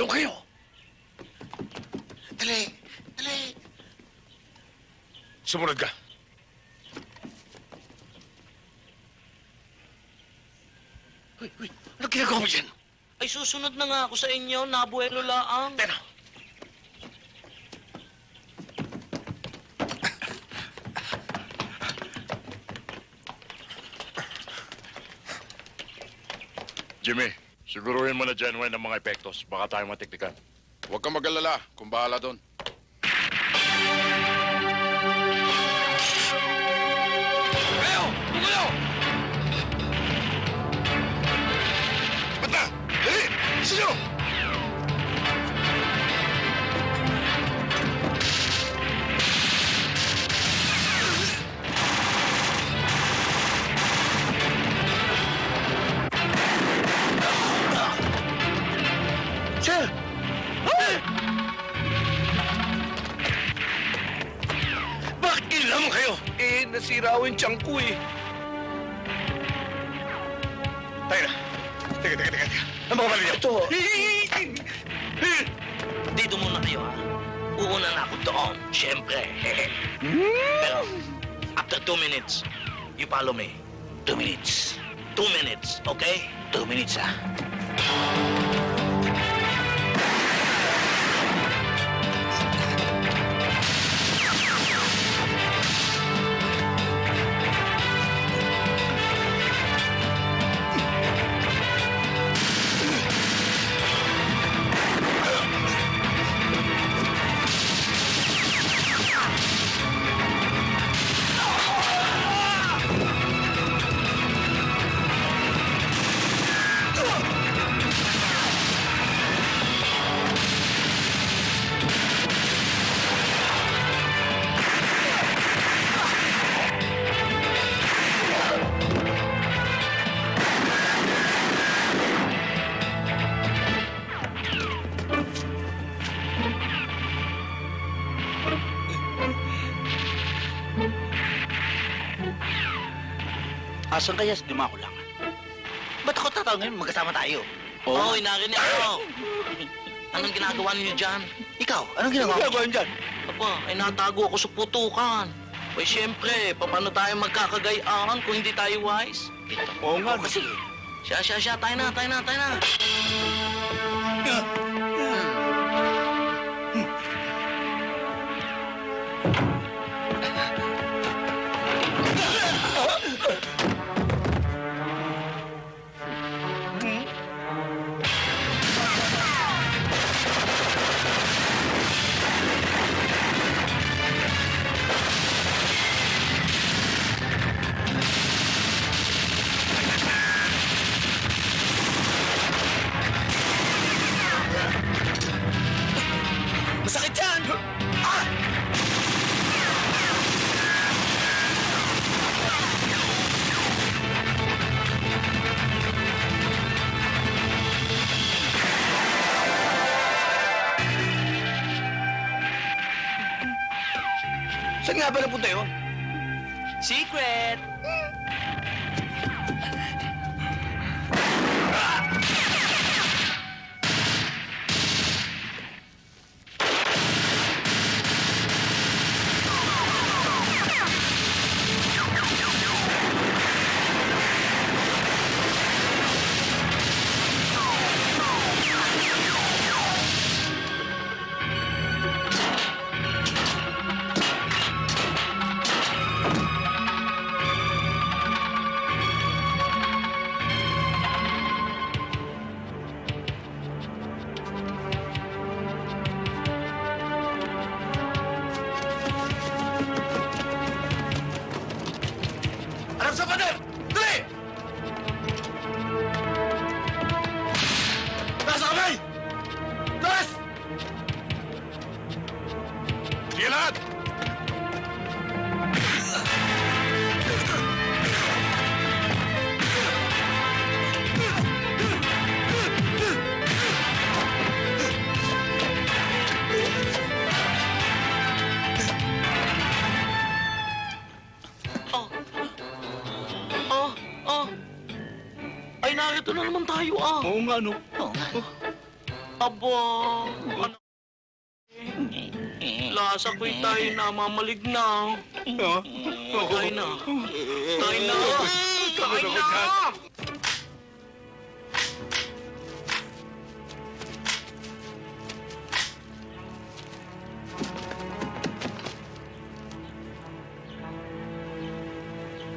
Doon kayo! Dali! Dali! Sumunod ka. Uy! Ano ginagawa mo dyan? Ay, susunod na nga ako sa inyo, nabuelo laang. Tena! Jimmy, siguruhin mo na genuine ang mga epektos. Baka tayo matiktikan. Huwag kang mag-alala kung bahala doon. Kayo! Kayo! Ba't na? Dali! Sino? Sir! Bakit kailangan kayo? Nasira ko yung tiyan ko eh. Tayo na. Teka. Ang mga balik niyo. Ito. Dito muna kayo, ha? Uuna na ako doon, syempre. Pero, after 2 minutes, you follow me. 2 minutes. 2 minutes, okay? 2 minutes, ha? Asan kaya si Dumakulangan? Ba't ako tatawag ngayon? Magkasama tayo. Oo, narinig ako. Anong ginagawa ninyo dyan? Ikaw, anong ginagawa mo dyan? Aba, ay natago ako sa putukan. Ay, siyempre, paano tayo magkakagayaan kung hindi tayo wise? Oo nga, kasi. Siya, tayo na. Masakit yan! Ah! Saan nga ba napunta yun? Secret! Harap sa pader! Dali! Taas ang kamay! Taas! Sige lahat! Ay, narito na naman tayo, ah. Oo nga, no? Oo nga. Abo, ano? Lasa ko'y tayo na, mamalig na. Tayo na. Tayo na. Tayo na.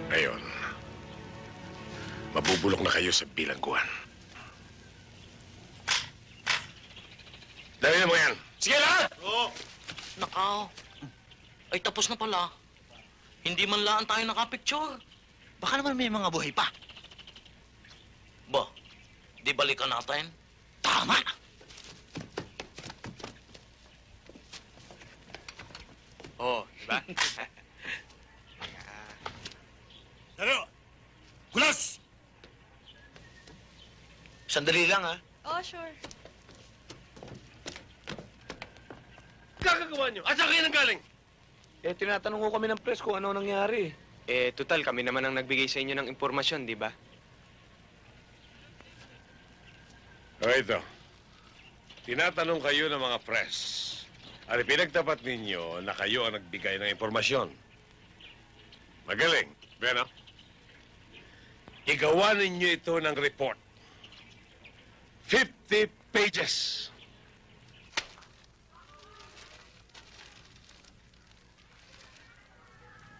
Ngayon, mabubulok na kayo sa bilangguan. Dali na mo yan. Sige lahat! Nakaw. Ay, tapos na pala. Hindi man laan tayo nakapicture. Baka naman may mga buhay pa. Ba, di balikan natin? Tama! Oh, diba? Ano? Kulas! Sandali lang, ha? Oh, sure. Kakagawa niyo? At saan kayo nanggaling? Eh, tinatanong ko kami ng press kung ano nangyari. Eh, total, kami naman ang nagbigay sa inyo ng impormasyon, di ba? O ito, tinatanong kayo ng mga press. At pinagtapat ninyo na kayo ang nagbigay ng impormasyon. Magaling. Bueno, igawa ninyo ito ng report. 50 pages.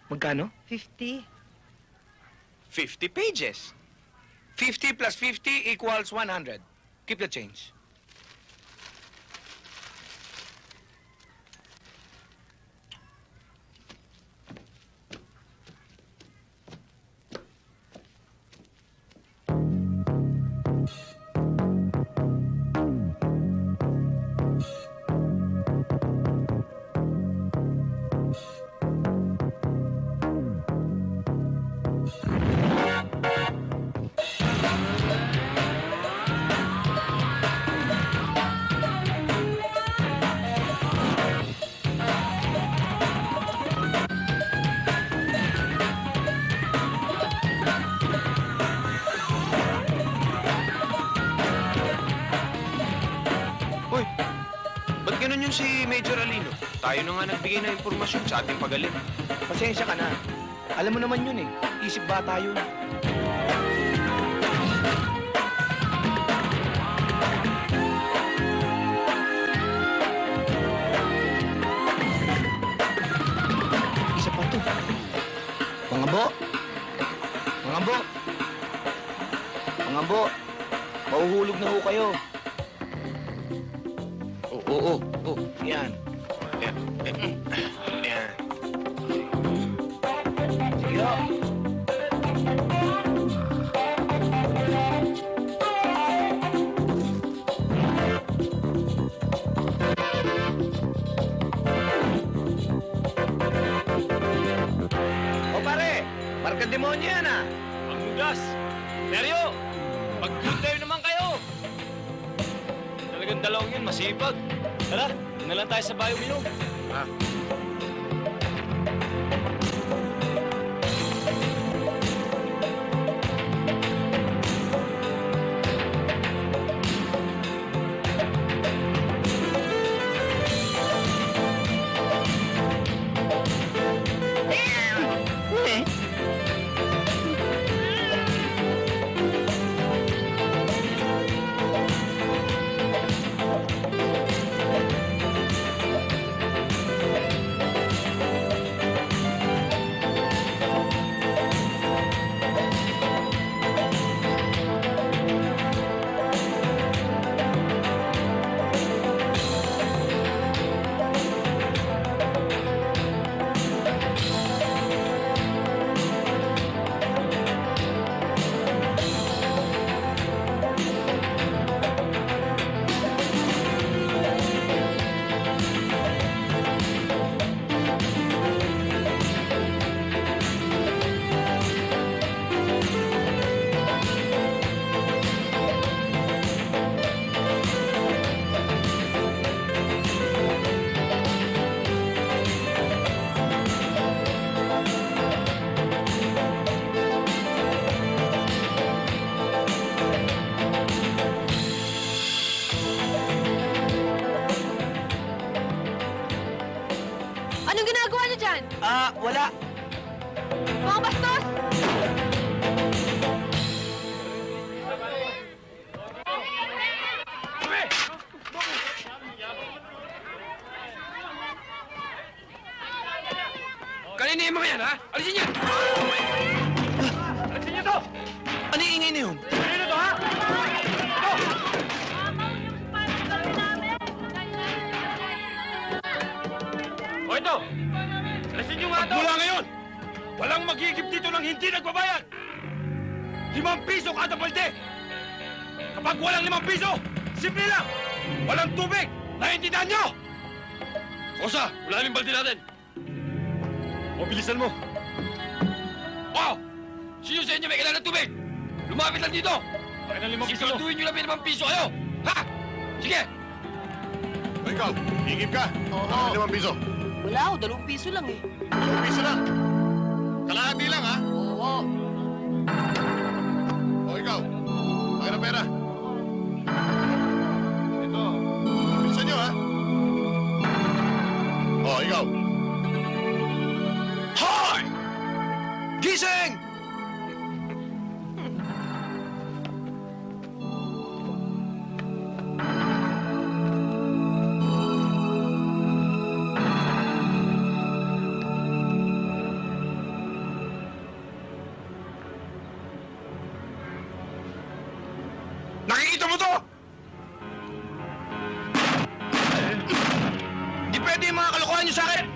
Magkano? 50. 50 pages. 50 plus 50 equals 100. Keep the change. Hoy, ba't ganun yung si Major Alino? Tayo na nga nagbigay ng impormasyon sa ating pagaling. Pasensya ka na. Alam mo naman yun eh. Isip bata yun. Isa pa to. Mga bo. Mga bo. Mga bo. Mahuhulog na ho kayo. Oo. Yan. Yan. Yan. Sige ho. O pare, marka demonyo yan ah. Ang hugas! Neryo! Mag-good tayo naman kayo! Talagang dalawang yun, masipag. Tara, doon na lang tayo sa bayo mo. Wala. Mga bastos! Kanina yung mga yan, ha? Alisin niyo! Alisin niyo to! Ano yung ingay na yun? Kanina to, ha? Ito! O ito! Alisin niyo nga to! Mula ngayon, walang magigib dito ng hindi nagbabayad. 5 piso kada balde. Kapag walang 5 piso, simple lang. Walang tubig. Naiintindihan nyo? Kosa, wala yung balde natin. O, bilisan mo. Wow! Sino sa inyo may kailangan ng tubig? Lumapit lang dito! Kaya ng 5 piso mo. Siguraduhin nyo lang may 5 piso kayo! Ha? Sige! O ikaw, higib ka. Oo. 5 piso. Wala ako, 2 piso lang eh. 5 piso lang. Kalahati lang, ha? Oo. O ikaw, akin ang pera. Ito. Bilisan nyo, ha? O, ikaw. Hoy! Gising! Nakikita mo to? Di pwede yung mga kalokohan nyo sa akin!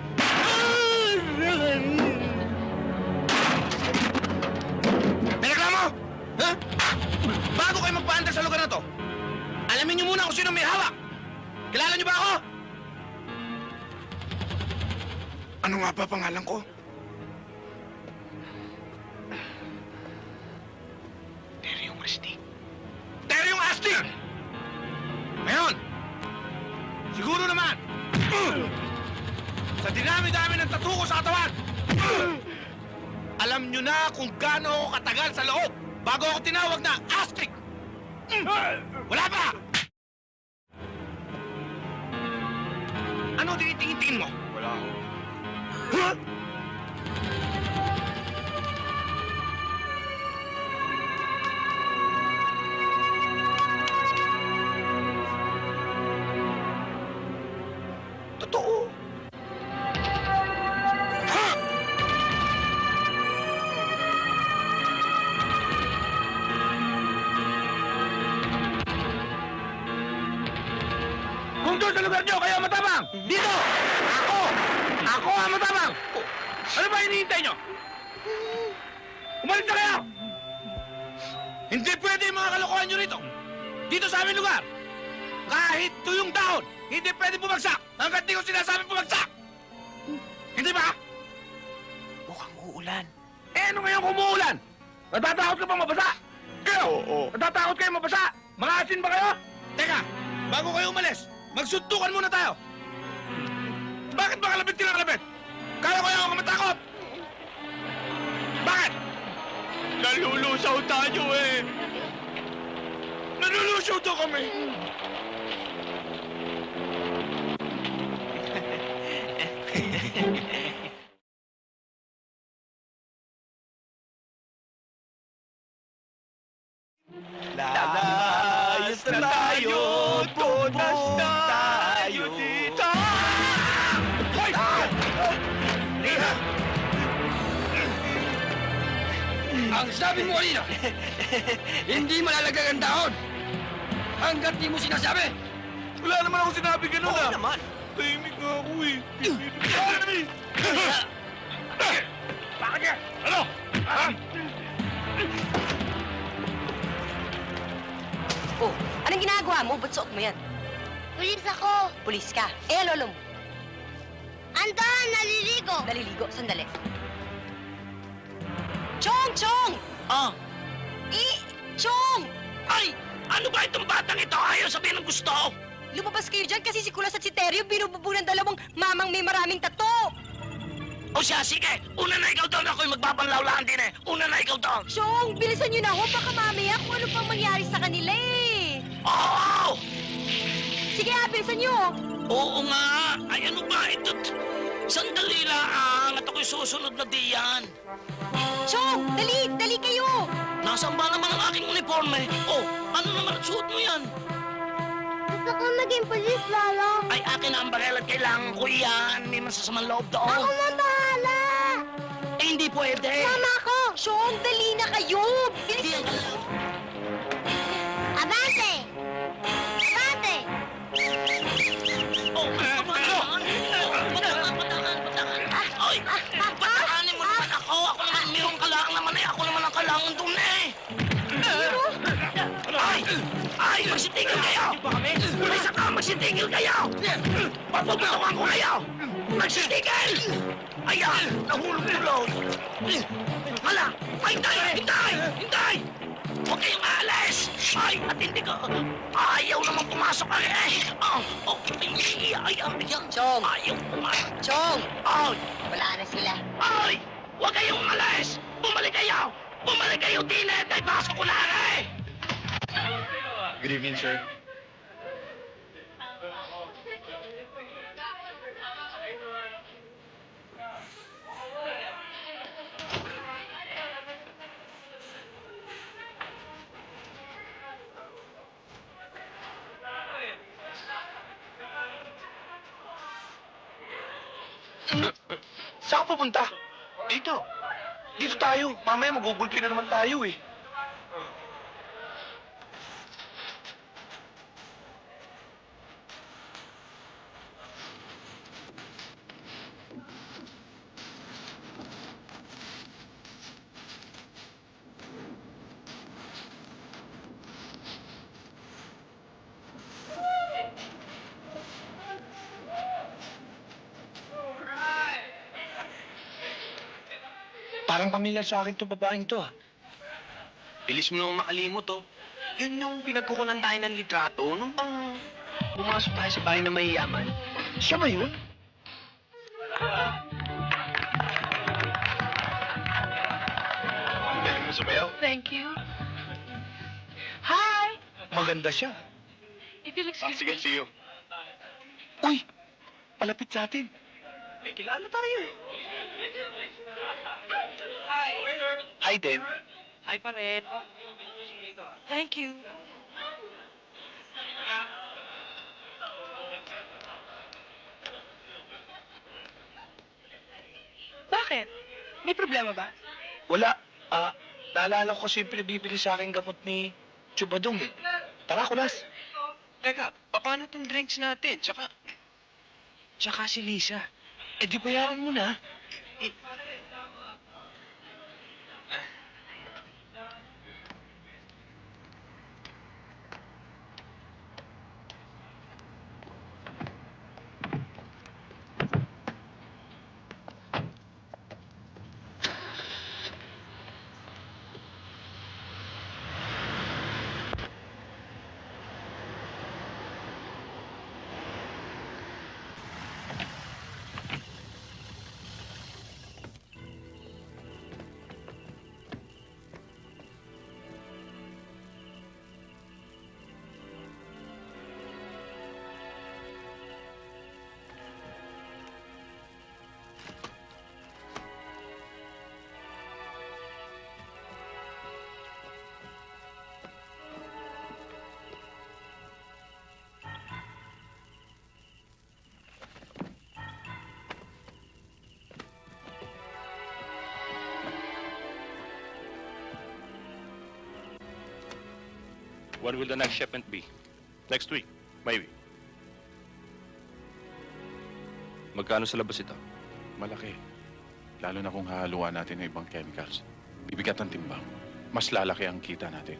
May reklamo? Ha? Bago kayo magpaandar sa lugar na to, alamin nyo muna kung sino may hawak. Kilala nyo ba ako? Ano nga ba pangalan ko? Teryong Astig. Teryong Astig! Ngayon, siguro naman, sa dinami-dami ng tattoo ko sa katawan, alam nyo na kung gaano ako katagal sa loob bago ako tinawag na Astig! Wala pa! Ano tinitingin-tingin mo? Wala ako. Huh? Totoo. Ha? Kung doon sa lugar nyo, kayo ang matabang! Dito! Ako! Ako ang matabang! Ano ba hinihintay nyo? Umalis na kayo! Hindi pwede yung mga kalokohan nyo rito! Dito sa aming lugar! Kahit tuyong dahon, hindi pwede bumagsak hanggat di ko sinasabi bumagsak! Hindi ba? Mukhang uulan. Eh, ano ngayon kung umuulan? Natatakot ka bang mabasa? Kayo? Oo. Natatakot kayo mabasa? Mga asin ba kayo? Teka, bago kayo umalis, magsuntukan muna tayo. Bakit ba kalabit kinakalabit? Kaya ko ako matakot! Bakit? Nalulusaw tayo eh! Nalulusaw to kami! Lalayas na tayo, tunas na tayo dito! Hoy! Liha! Ang sabi mo kanina, hindi malalagay ang dahon hanggat di mo sinasabi. Wala naman ako sinabi ganun ah. Oo naman. Tahimik nga ako eh. Bakit ka? Ano? Oh, anong ginagawa mo? Ba't suot mo yan? Pulis ako. Pulis ka. Eh, lolo mo. Andon, naliligo. Naliligo. Sandali. Chong! Chong! Ah, Chong! ay! Ano ba itong batang ito? Ayaw sabihin ng gusto! Lumabas kayo dyan kasi si Kulas at si Teryo binububo ng dalawang mamang may maraming tato. O siya, sige! Una na ikaw doon, ako'y magbabanlawlaan din eh! Una na ikaw doon! Chong, bilisan nyo na ho. Baka mamaya kung ano pang mangyari sa kanila eh. Oo! Sige ha, bilisan nyo. Oo nga! Ay ano ba ito? Sandali lang at ako'y susunod na diyan. Chong, dali! Dali kayo! Nasaan ba naman ang aking uniforme? Oh, ano naman ang suot mo yan? Gusto ko maging pulis, Lolo. Ay, akin ang barel at kailangan ko yan. May masasamang loob Ako doon. na bahala. Eh, hindi pwede. Mama ko. Chong, dali na kayo! Hindi Bilis! yan alam. Abante. Abante. Oh, patangan. Ay, patakanin mo naman ako. Ako naman mayroong kailangan naman eh. Ako naman ang kailangan doon eh. Ay, magsitigil kayo. May saka magsitigil kayo. Papuputukan ko kayo. Magsitigil. Ayan, nahulog-hulog. Hala, ay, hintay. Huwag kayong aalis! Ay, at hindi ka... Ayaw naman pumasok ka eh! Ayan. Chong! Ayaw pumasok. Chong! Ay! Wala na sila. Ay! Huwag kayong umalis! Bumalik kayo! Bumalik kayo, Tinet! Ay, pasok ko na eh! Good evening, sir. Saan ka pupunta? Dito. Dito tayo. Mamaya magugulpi na naman tayo eh. Parang pamilyar sa akin to babaeng to, ah. Bilis mo naman makalimot, oh. Yun yung pinagkukunan tayo ng litrato nung pang pumasok tayo sa bahay na mahiyaman. Siya ba yun? Galing mo sumayaw. Thank you. Hi! Maganda siya. If you'll excuse Sige, see you. Uy! Palapit sa atin. May kilala tayo eh. Hi, Deb. Hi pa rin. Thank you. Bakit? May problema ba? Wala. Naalala ko kasi yung pinabibili sa akin gamot ni Chubadong eh. Tara, kulas. Teka, paano tong drinks natin? Tsaka si Lisa. Eh, di bayaran mo na. When will the next shipment be? Next week, maybe. Magkano sa labas ito? Malaki. Lalo na kung hahaluan natin ng ibang chemicals. Bibigat ang timbang. Mas lalaki ang kita natin.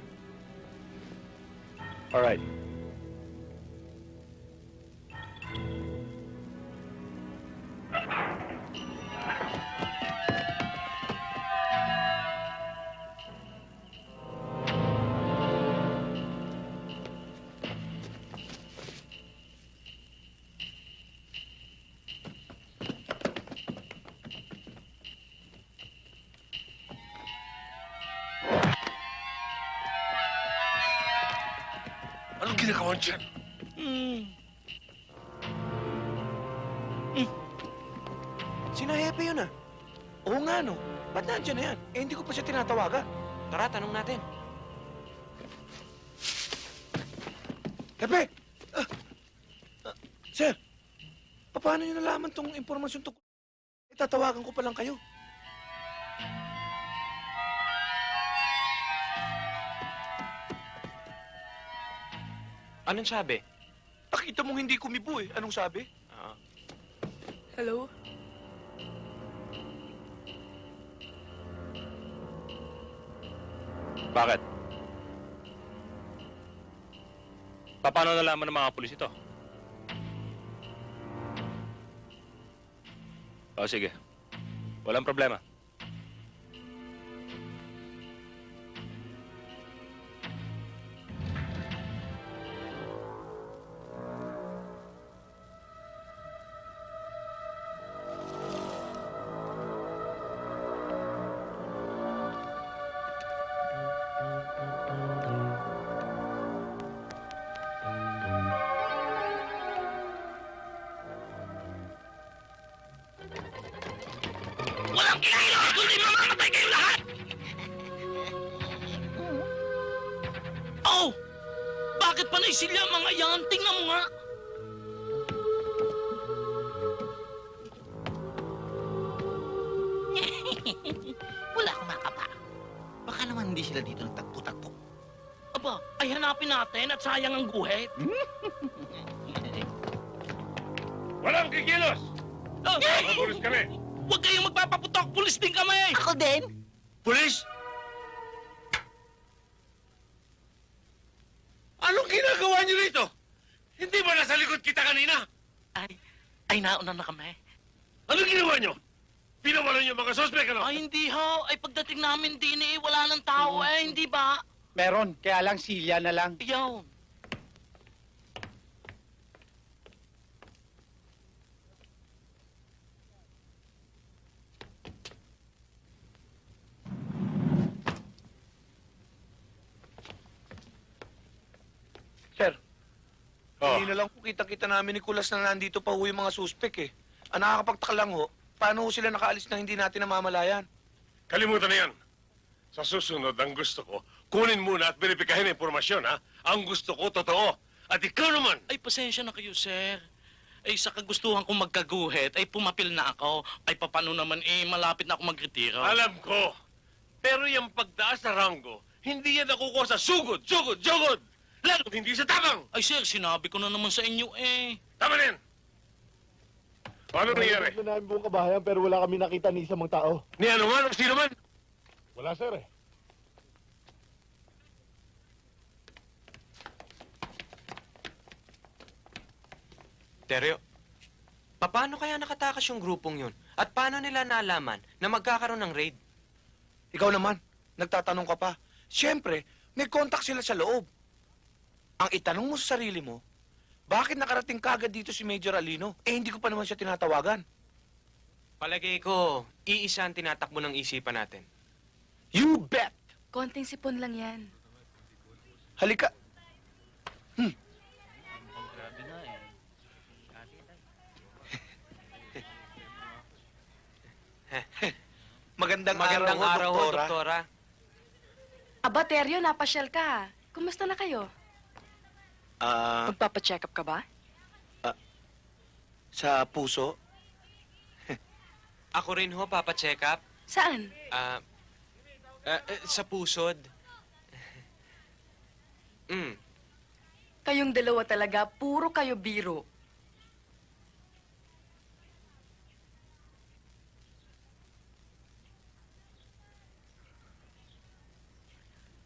All right. Anong ginagawa dyan? Sina Hepe yun ah. Oo nga, no. Ba't nandiyan na yan? Eh, hindi ko pa siya tinatawagan. Tara, tanong natin. Hepe! Sir, paano niyo nalaman tong impormasyon tungkol? Tatawagan ko pa lang kayo. Anong sabi? Nakita mong hindi kumibo eh. Anong sabi? Hello? Bakit? Paano nalaman ng mga pulis ito? O sige. Walang problema. Walang kilos, kundi mamamatay kayo lahat! Oh! Bakit pa naisilya ang mga yan? Tingnan mo nga! Wala akong nakapa. Baka naman hindi sila dito nagtagpo-tagpo. Aba, ay hanapin natin at sayang ang guhit. Walang kikilos! Oh, Mga pulis kami! huwag kayong magpapaputok! Pulis din kami! Ako din? Pulis? Anong ginagawa niyo rito? Hindi ba nasa likod kita kanina? Ay nauna na kami. Anong ginawa niyo? Pinawalan niyo mga sospek, ano? Ay, hindi ho. Ay, pagdating namin din eh, wala nang tao eh, hindi ba? Meron, kaya lang silya na lang. Ayaw. Sir, Oh. hindi na lang po kita-kita namin ni Kulas na nandito pa ho yung mga suspek eh. Ang nakakapagtaka lang ho, paano ho sila nakaalis na hindi natin namamalayan? Kalimutan na yan. Sa susunod, ang gusto ko, kunin muna at verifikahin ang impormasyon, ha? Ang gusto ko, totoo. At ikaw naman, Ay, pasensya na kayo, sir. Ay, sa kagustuhan kong magkaguhit, ay pumapil na ako. Ay, papano naman eh, malapit na ako magretiro. alam ko. Pero yung pagtaas sa ranggo, hindi yan nakukuha sa sugod, sugod! Lalo't hindi sa tabang! Ay, sir, sinabi ko na naman sa inyo eh. Tama na yan! Paano nangyari? Ito namin buong kabahayan pero wala kami nakita ni isang mga tao. Ni ano man o sino man? Wala, sir eh. Teryo, paano kaya nakatakas yung grupong yun? At paano nila nalaman na magkakaroon ng raid? Ikaw naman, nagtatanong ka pa. Siyempre, may contact sila sa loob. Ang itanong mo sa sarili mo, bakit nakarating kagad dito si Major Alino? Eh, hindi ko pa naman siya tinatawagan. Palagay ko, iisa ang tinatakbo ng isipan natin. You bet! Konting sipon lang yan. Halika. Magandang Magandang araw ho, Doktora. Doktora. Aba, Teryo, napasyal ka. Kumusta na kayo? Magpapacheck up ka ba? Sa puso? Ako rin ho, papacheck up. Saan? Sa pusod. Kayong dalawa talaga, puro kayo biro.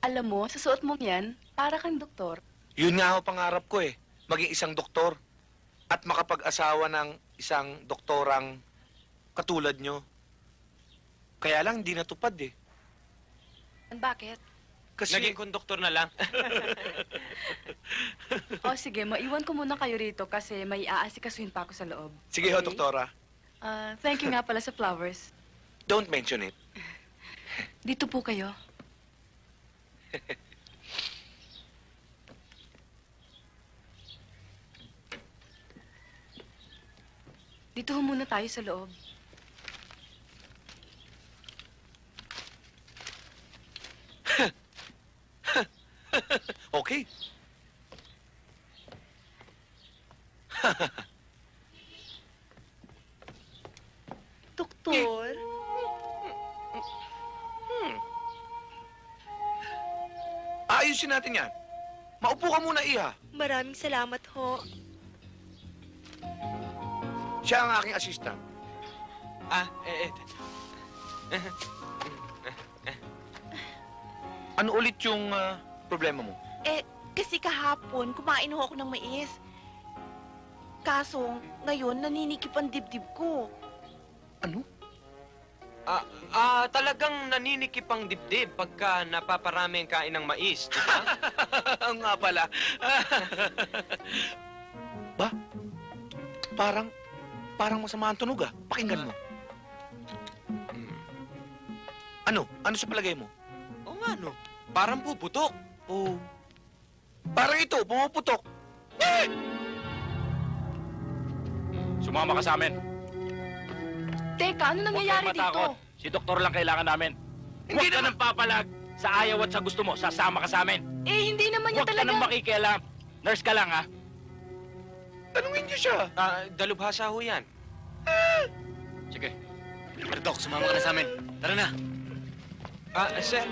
Alam mo, sa suot mong yan, para kang doktor. Yun nga ho pangarap ko eh. Maging isang doktor. At makapag-asawa ng isang doktorang katulad nyo. Kaya lang, hindi natupad eh. Bakit? Kasi... Naging konduktor na lang. O sige, maiwan ko muna kayo rito kasi may aasikasuhin pa ako sa loob. Sige ho, Okay? doktora. Thank you nga pala sa flowers. Don't mention it. Dito po kayo. Dito ho muna tayo sa loob. Doktor? Ayusin natin yan. Maupo ka muna, Iha. Maraming salamat ho. Siya ang aking assistant. Ano ulit yung problema mo? Kasi kahapon, kumain ho ako ng mais. Kaso, ngayon, naninikip ang dibdib ko. Ano? Talagang naninikip ang dibdib pagka napaparami ang kain ng mais, di ba? Ang nga pala. Ba? Parang masama ang tunog, ah. Pakinggan mo. Ano? Ano sa palagay mo? Oo nga, no. Parang puputok. Oh. Parang ito, pumuputok. Sumama ka sa amin. Teka, ano nangyayari Huwag kang matakot. dito? Si doktor lang kailangan namin. Huwag ka nang papalag. Sa ayaw at sa gusto mo, sasama ka sa amin. Hindi naman niya Huwag ka talaga... nang makikialam. Nurse ka lang, ha? Tanungin niyo siya. Dalubhasa ho yan. Sige. Dok, sumama ka na sa amin. Tara na. Sir.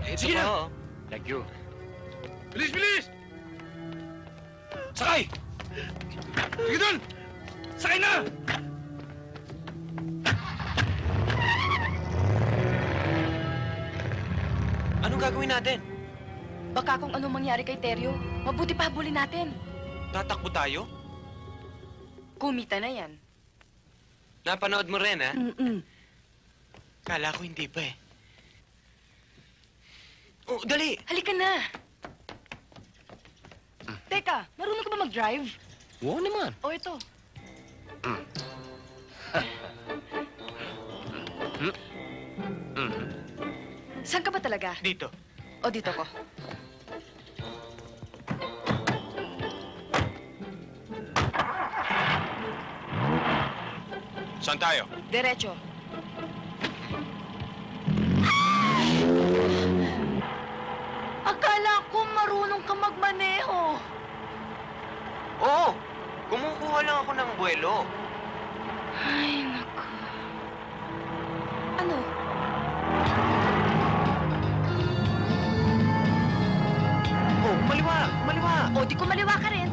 Ito Sige pa na. ho. Thank you. Bilis, bilis! Sakay! Sige doon! Sakay na! Anong gagawin natin? Baka kung anong mangyari kay Teryo, mabuti pa habulin natin. Tatakbo tayo? Kumita na yan. Napanood mo rin, ha? Mm-mm. Kala ko hindi pa, eh. Oh, dali! Halika na! Teka, marunong ka ba mag-drive? Oo naman. O ito. Saan ka ba talaga? Dito. O dito ko. Saan tayo? Diretso. Akala ko marunong ka magmaneho. Oo! Kumukuha lang ako ng buwelo. Ay, naku. Ano? Oh, maliwa! Maliwa! O, di ko maliwa ka rin.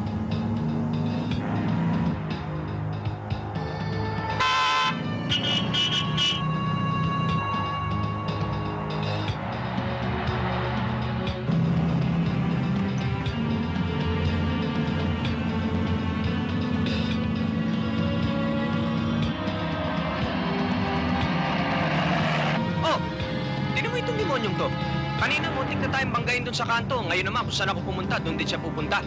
Oh! Tignan mo itong demonyong to. Kanina muntik na tayong banggain doon sa kanto. Ngayon naman, kung saan ako pumunta, doon din siya pupunta.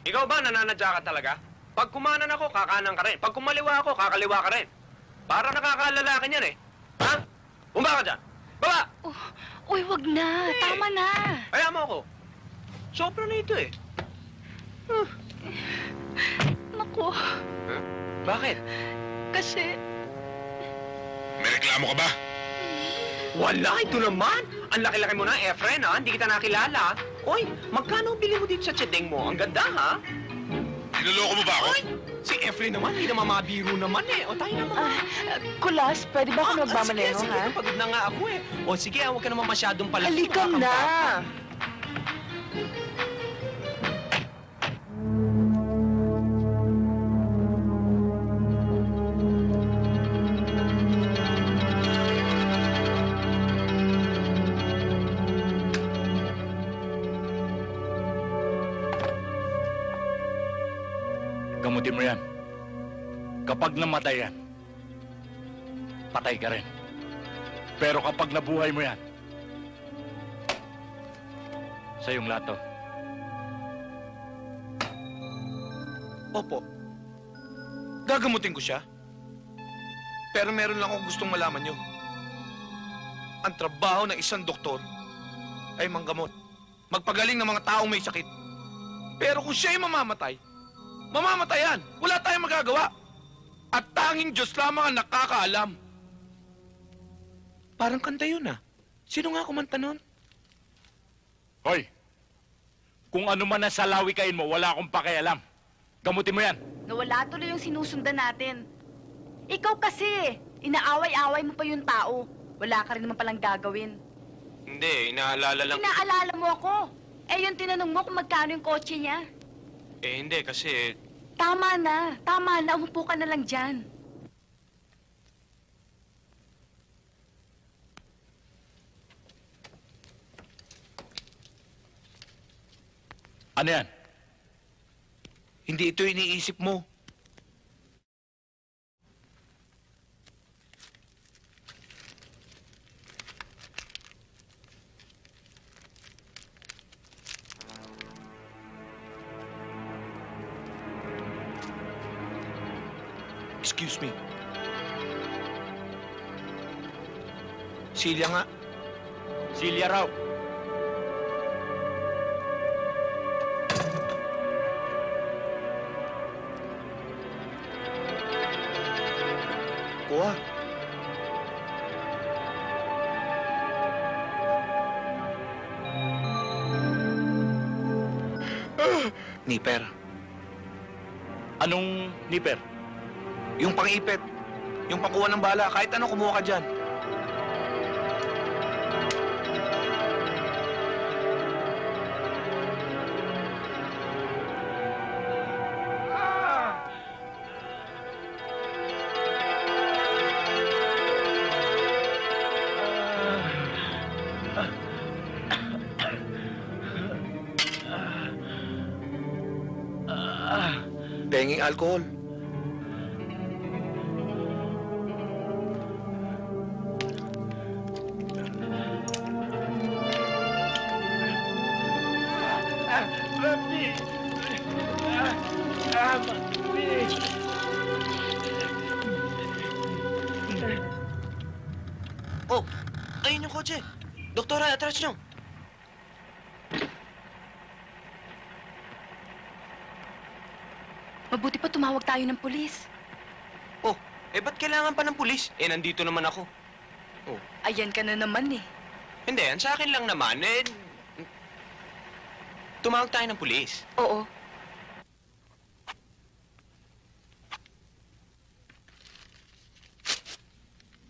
Ikaw ba nananadya ka talaga? Pag kumanan ako, kakanan ka rin. Pag kumaliwa ako, kakaliwa ka rin. Para nakakalalaki niyan, eh. Ha? Bumaba ka dyan! Baba! Uy, wag na. Tama na. Kaya mo ako. Sobra na ito, eh. Naku, Bakit? kasi... May reklamo ka ba? Wala, ito naman. Ang laki-laki mo na, Efren, ha? Hindi kita nakilala. Oy, magkano bili mo dito sa chedeng mo? Ang ganda, ha? Niloloko mo ba ako? Oy, si Efren naman, hindi naman mabiro naman, eh. O, tayo naman. Kulas, pwede ba ako magmamaneho, sige, ha? sige, pagod na nga ako, eh. O, sige, huwag ka naman masyadong palaki. Halika na. Gamutin mo yan. Kapag namatay yan, patay ka rin. Pero kapag nabuhay mo yan, sa iyong lato. Opo. Gagamutin ko siya. Pero meron lang akong gustong malaman nyo. Ang trabaho ng isang doktor ay manggamot. Magpagaling ng mga taong may sakit. Pero kung siya'y mamamatay, mamamatayan. Wala tayong magagawa. At tanging Diyos lamang ang nakakaalam. Parang kanta yun ah. Sino nga kumanta nun? Hoy, kung ano man ang salawikain mo, wala akong pakialam. Gamutin mo yan. Nawala tuloy yung sinusundan natin. Ikaw kasi, inaaway-away mo pa yung tao. Wala ka rin naman palang gagawin. Hindi, inaalala lang. Inaalala mo ako. Eh, yung tinanong mo kung magkano yung kotse niya. Eh, hindi kasi... Tama na. Umupo ka na lang dyan. Ano yan? Hindi ito iniisip mo. Excuse me. Celia nga. Silya raw. Kuha. Nipper. Anong nipper? Yung pang-ipit. Yung pangkuha ng bala. Kahit ano, kumuha ka dyan. Penging alcohol. Oh, ayun yung kotse. Doktora, atras nyo. Mabuti pa tumawag tayo ng pulis. Oh, eh ba't kailangan pa ng pulis? Eh, nandito naman ako. Ayan ka na naman eh. Hindi, ang sa akin lang naman, eh... Tumawag tayo ng pulis. Oo.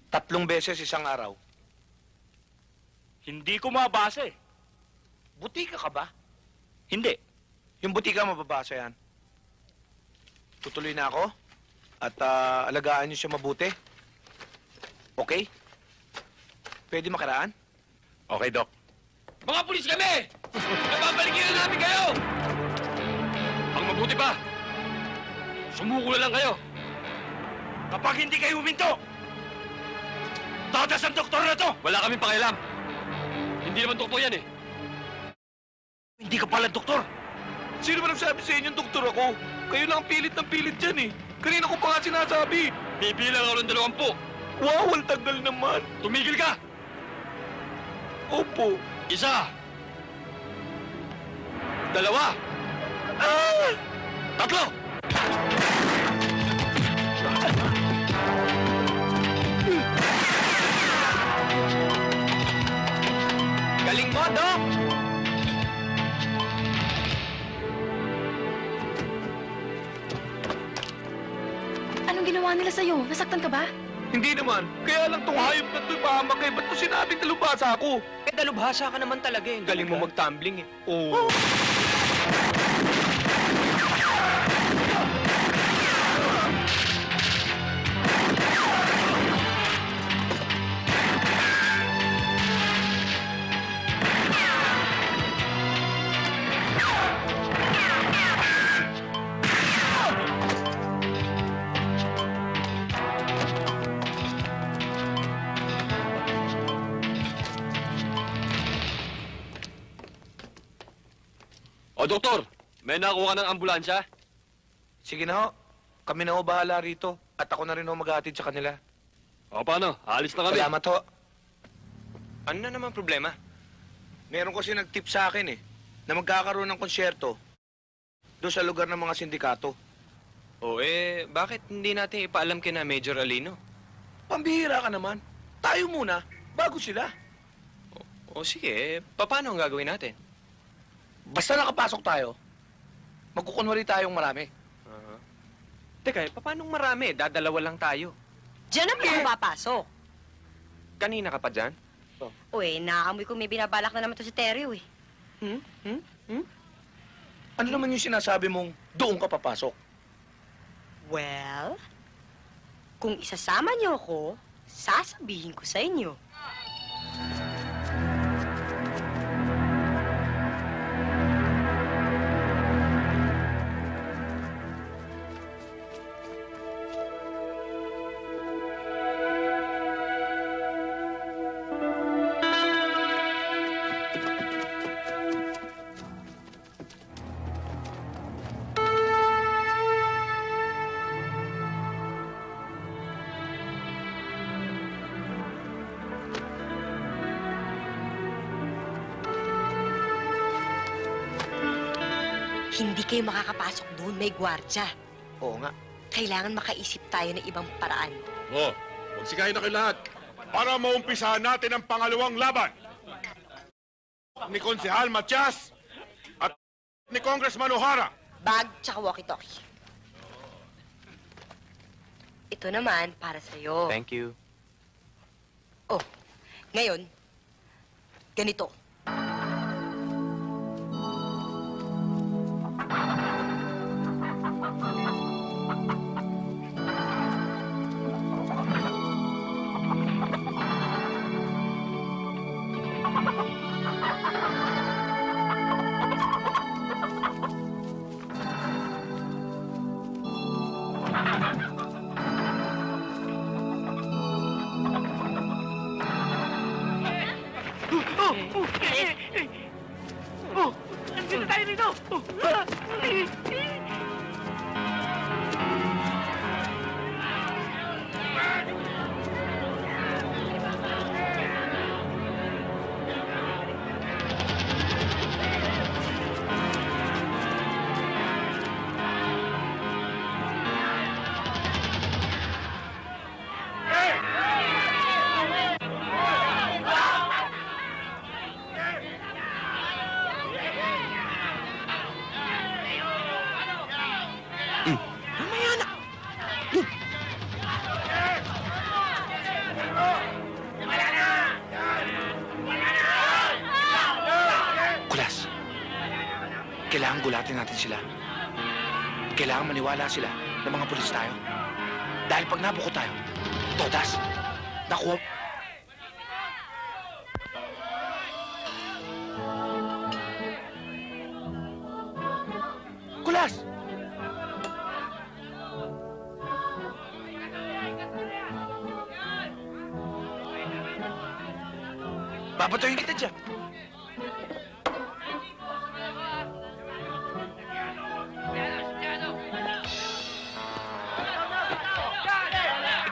Tatlong beses isang araw. Hindi ko mabasa eh. Butika ka ba? Hindi. Yung butika mababasa yan. Tutuloy na ako. At alagaan niyo siya mabuti. Okay? Pwede makaraan? Okay, Doc. Mga pulis kami! Nababalikin na namin kayo! Ang mabuti pa, sumuko na lang kayo. Kapag hindi kayo huminto, tatas ang doktor na to! Wala kaming pakialam. Hindi naman doktor yan eh. Hindi ka pala doktor! Sino ba nagsabi sa inyong doktor ako? Kayo lang ang pilit ng pilit dyan eh. Kanina ko pa nga sinasabi. Bibilang ako ng 20. Wow, ang tagal naman. Tumigil ka! Opo. Isa! Dalawa! Tatlo! Galing mo, Doc! Anong ginawa nila sa'yo? Nasaktan ka ba? Hindi naman. Kaya lang tong hayop na to'y pahamak eh. Ba't mo sinabing talubasa ako? Eh, dalubhasa ka naman talaga eh. Galing mo mag-tumbling eh. Oo. O, doktor, may nakuha ka ng ambulansya? Sige na ho. Kami na ho bahala rito. At ako na rin ho maghahatid sa kanila. O, paano? Alis na kami. Salamat ho. Ano na naman problema? Meron kasi nag-tip sa akin eh. Na magkakaroon ng konsyerto doon sa lugar ng mga sindikato. O, eh, bakit hindi natin ipaalam kina Major Alino? Pambihira ka naman. Tayo muna. Bago sila. O sige, paano ang gagawin natin? Basta nakapasok tayo, magkukunwari tayong marami. Teka, paano marami? Dadalawa lang tayo. Diyan naman ako papasok. Kanina ka pa dyan? Uy, naamoy ko may binabalak na naman to si Teryo eh. Ano naman yung sinasabi mong doon ka papasok? Well, kung isasama niyo ako, sasabihin ko sa inyo. Hindi kayo makakapasok doon, may gwardya. Oo nga. Kailangan makaisip tayo ng ibang paraan. Oh, magsikain na kayo lahat. Para maumpisahan natin ang pangalawang laban. Ni Konsehal Matias at ni Congressman O'Hara. Bag tsaka walkie-talkie. Ito naman para sa'yo. Thank you. Oh, ngayon, ganito. Kailangan gulatin natin sila. Kailangan maniwala sila na mga pulis tayo. Dahil pag nabuko tayo, todas, nakuha. Kulas! Babatuhin kita dyan.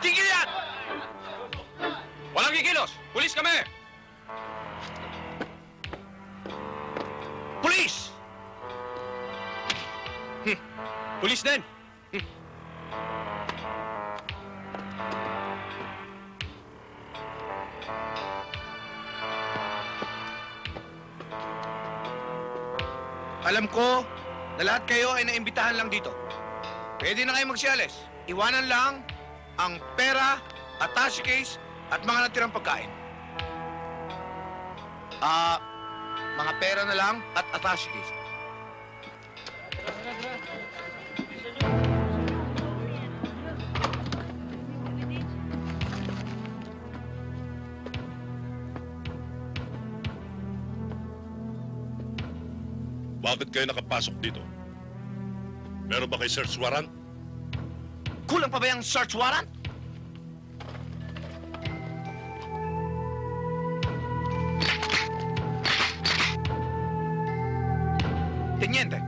Tigil yan! Walang kikilos! Pulis kami! Pulis! Pulis din! Alam ko na lahat kayo ay naimbitahan lang dito. Pwede na kayo magsialis. Iwanan lang ang pera, attache case, at mga natirang pagkain. Mga pera na lang at attache case. Bakit kayo nakapasok dito? Meron ba kayo search warrant? Kulang pa ba yung search warrant? Teniente.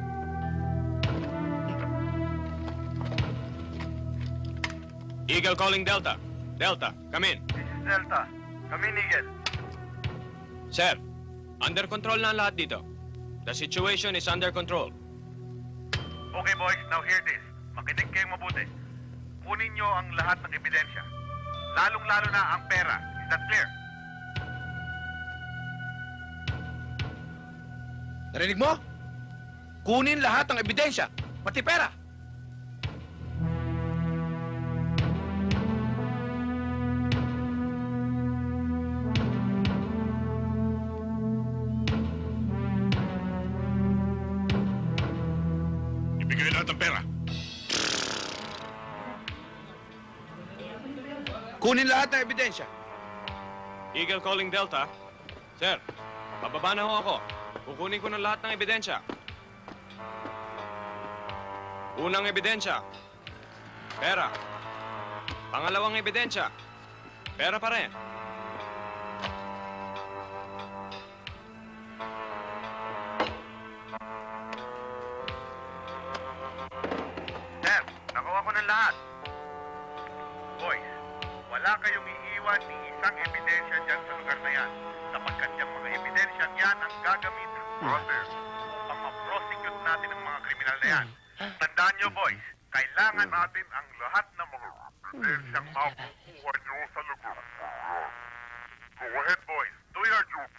Eagle calling Delta. Delta, come in. Delta, kami Eagle. Sir, under control na ang lahat dito. The situation is under control. Okay boys, now hear this. Makinig kayong mabuti. Kunin nyo ang lahat ng ebidensya. Lalong-lalo na ang pera. Is that clear? Narinig mo? Kunin lahat ng ebidensya, pati pera. Ibigay lahat ng pera. Kunin lahat ng ebidensya. Eagle calling Delta. Sir, bababa na ho ako. Kukunin ko ng lahat ng ebidensya. Unang ebidensya, pera. Pangalawang ebidensya, pera pa rin. Sir, nakuha ko ng lahat. Boy, wala kayong iiwan ni isang ebidensya dyan sa lugar na yan. Sapagkat yung mga ebidensya yan ang gagamitin upang ma-prosecute natin ang mga kriminal na yan. Tandaan nyo, boys, kailangan natin ang lahat ng mga ebidensyang makukuha nyo sa lugar. Go ahead, boys. Do your job.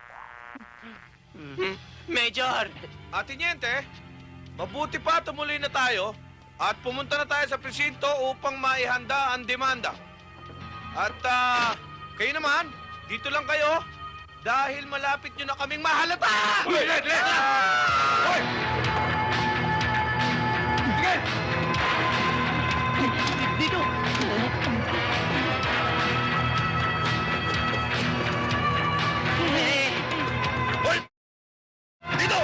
Major! Teniente, mabuti pa tumuloy na tayo at pumunta na tayo sa presinto upang maihanda ang demanda. At kayo naman, dito lang kayo dahil malapit nyo na kaming mahalata! Hoy! Hoy! Sige! Dito! Hoy! Dito!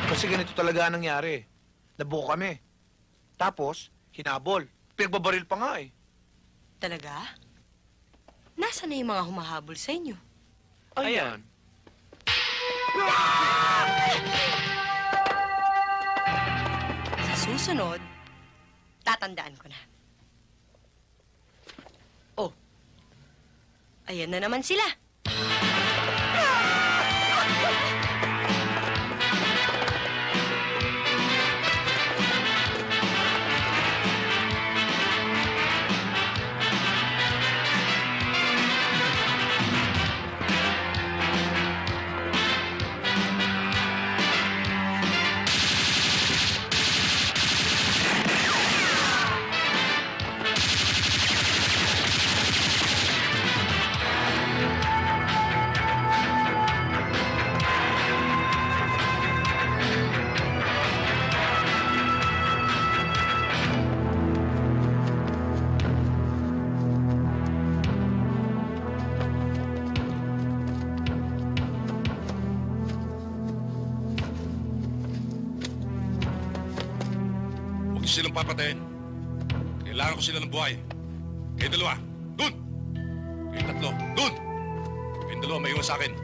Kasi ganito talaga ang nangyari. Nabuko kami. Tapos, hinabol. Pinagbabaril pa nga eh. Talaga? Nasaan na yung mga humahabol sa inyo? Ayan. Sa susunod, tatandaan ko na. Oh, ayan na naman sila. Huwag niyo silang papatayin. Kailangan ko sila ng buhay. Kayong dalawa, dun! Kayong tatlo, dun! Kayong dalawa, may iwan sa akin.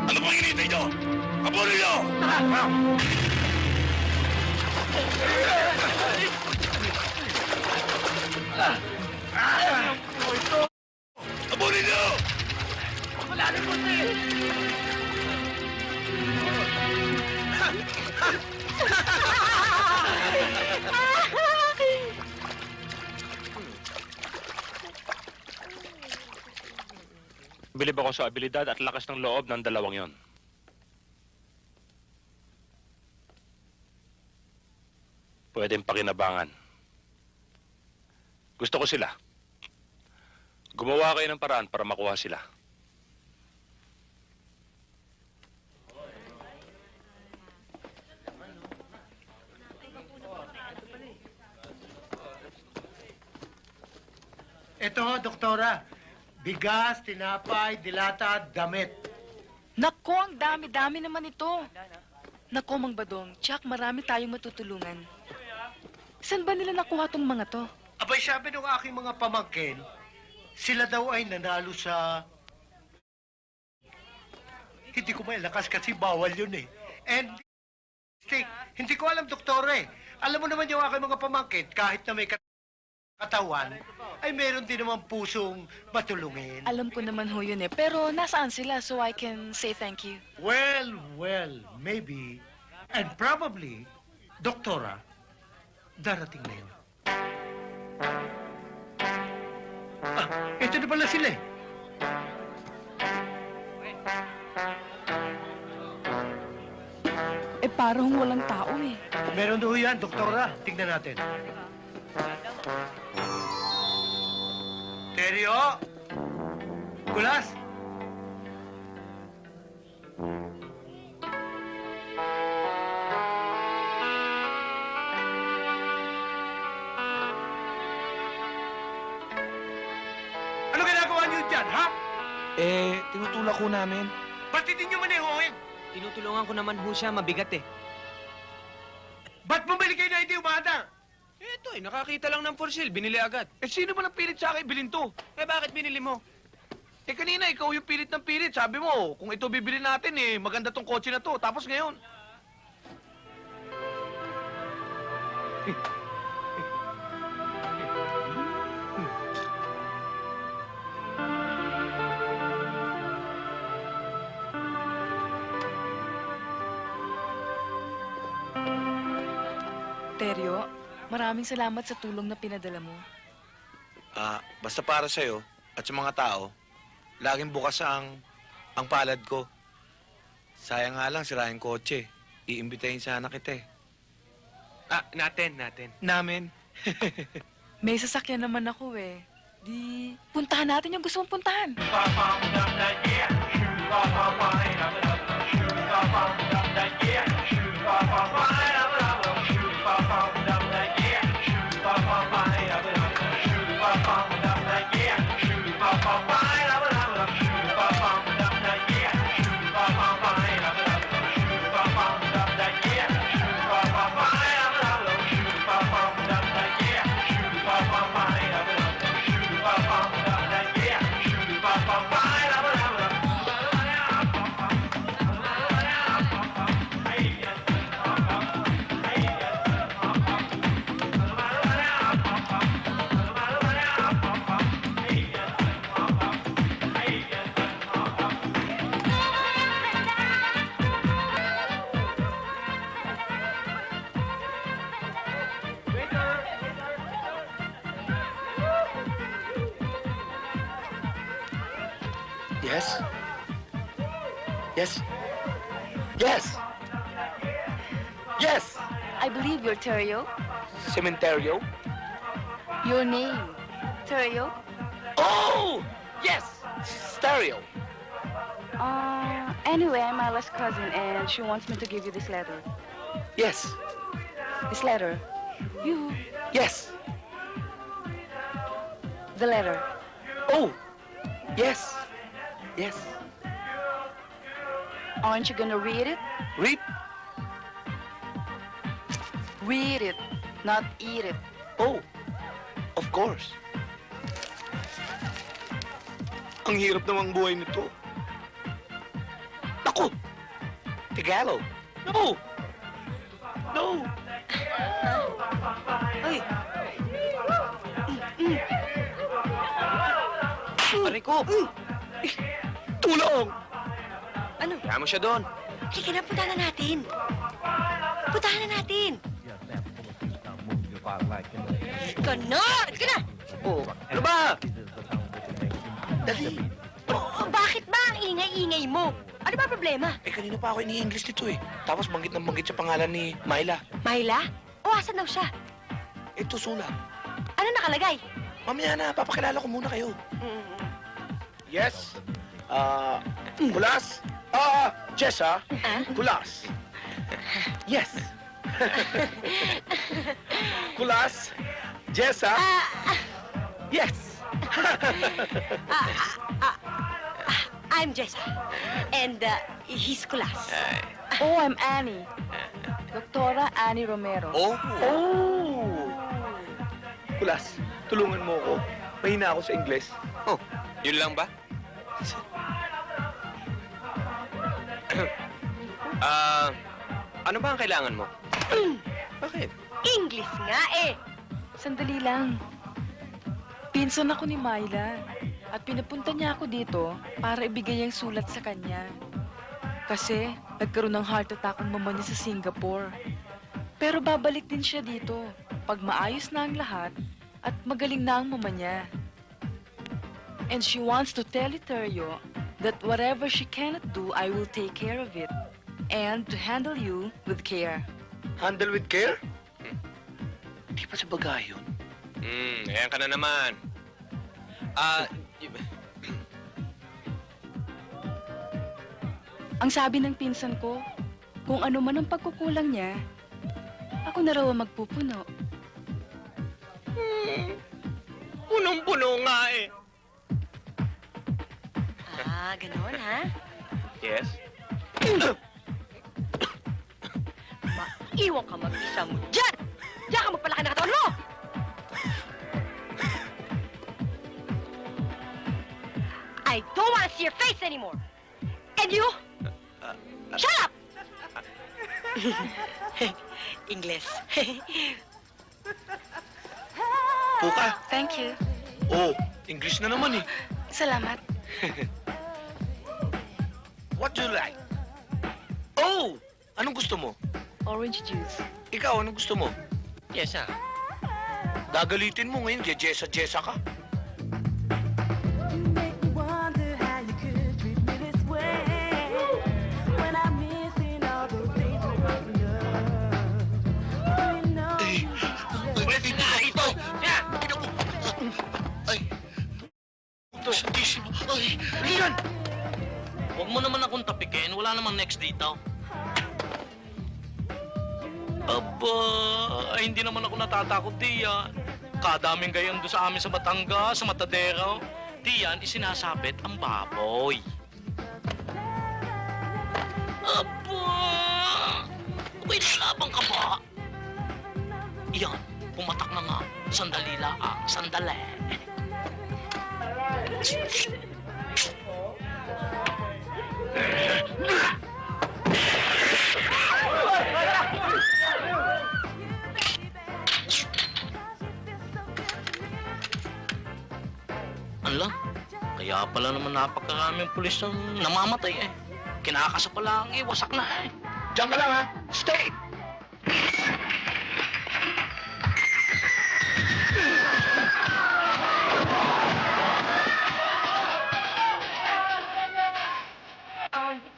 Ano bang hinihintay nyo? Habulin nyo! Habulin nyo! Wala na po, Bilib ako sa abilidad at lakas ng loob ng dalawang yon. Pwedeng pakinabangan. Gusto ko sila. Gumawa kayo ng paraan para makuha sila. Ito, doktora. Bigas, tinapay, dilata, damit. Nako, ang dami-dami naman ito. Nako, Mang Badong, Jack, marami tayong matutulungan. Saan ba nila nakuha tong mga to? Abay, sabi ng aking mga pamangkin, sila daw ay nanalo sa... Hindi ko malakas kasi bawal yun eh. And... Hindi ko alam, doktora eh. Alam mo naman yung aking mga pamangkin, kahit na may katawan, ay meron din naman pusong matulungin. Alam ko naman ho yun eh, pero nasaan sila so I can say thank you? Well, maybe, and probably, doktora, darating na yun. Ah, ito na pala sila eh. Eh, parang walang tao eh. Meron doon yan, doktora. Tingnan natin. Teryo! Kulas! Ano ginagawa niyo dyan, ha? Eh, tinutulak ko namin. Ba't hindi niyo manehoin? Tinutulungan ko naman ho siya, mabigat eh. Ba't bumili kayo na hindi umada? Eto eh, nakakita lang ng for sale, binili agad. Eh, sino ba nagpilit sa akin bilhin to? Eh bakit binili mo? Eh, kanina ikaw yung pilit ng pilit. Sabi mo, kung ito bibili natin eh, maganda tong kotse na to. Tapos ngayon... Teryo, maraming salamat sa tulong na pinadala mo. Basta para sa'yo at sa mga tao, laging bukas ang palad ko. Sayang nga lang, sira yung kotse. Iimbitahin sana kita eh. Natin. Namin. May sasakyan naman ako eh. Di, puntahan natin yung gusto mong puntahan. Yes? Yes? Yes! Yes! I believe you're Teryo. Cementerio? Your name, Teryo? Oh! Yes! Stereo. Anyway, I'm Isla's cousin and she wants me to give you this letter. Yes. This letter. You. Yes. The letter. Oh! Yes. Yes. Aren't you gonna read it? Read? Read it, not eat it. Oh, of course. Ang hirap namang buhay nito. Naku! Tagalog. No! No! Ay! Pare ko! Tulong! Ano? Kaya mo siya doon. Halika na, puntahan na natin. Puntahan na natin. Halika na! Halika na! Oh, ano ba? Dali! Oh, bakit? ba problema? Eh, kanina pa ako ini-English nito eh. Tapos banggit ng banggit sa pangalan ni Myla. Myla? O, asan daw siya? Ito, sulat. Ano nakalagay? Mamaya na, papakilala ko muna kayo. Yes? Kulas? Jessa? Kulas? Yes. Kulas? Jessa? Yes. I'm Jessa. And he's Kulas. Oh, I'm Annie. Doktora Annie Romero. Oh! Kulas, tulungan mo ako. Mahina ako sa Ingles. Oh, yun lang ba? Ano ba ang kailangan mo? Bakit? English nga eh. Sandali lang. Pinsan ako ni Myla. At pinapunta niya ako dito para ibigay ang sulat sa kanya. Kasi nagkaroon ng heart attack ang mama niya sa Singapore. Pero babalik din siya dito pag maayos na ang lahat at magaling na ang mama niya. And she wants to tell Eterio that whatever she cannot do, I will take care of it. And to handle you with care. Handle with care? Di pa sa bagay yun. Ayan ka na naman. Ang sabi ng pinsan ko, kung ano man ang pagkukulang niya, ako na raw ang magpupuno. Punong-puno nga eh. Ganon ha? Yes? Maiwan ka mag-isa mo dyan! Diyan ka magpalaki ng katawan mo! I don't want to see your face anymore! And you? Shut up! English. Puka. Thank you. Oh, English na naman eh. Salamat. What do you like? Oh! Anong gusto mo? Orange juice. Ikaw, anong gusto mo? Yes, Gagalitin mo ngayon, Jessa ka. Pwede na ito! Ay! Ito sa tissue. Ay! Rian! Huwag mo naman akong tapikin. Wala namang next dito. Aba, hindi naman ako natatakot, Diyan. Kadaming gayon doon sa amin sa Batangas, sa Matadero. Diyan, isinasabit ang baboy. Aba! May labang ka ba? Iyan, pumatak na nga. Sandali lang, sandali. Ala, kaya pala naman napakaraming pulis ang namamatay eh. Kinakasa pa lang eh, wasak na eh. Diyan ka lang ha! Stay!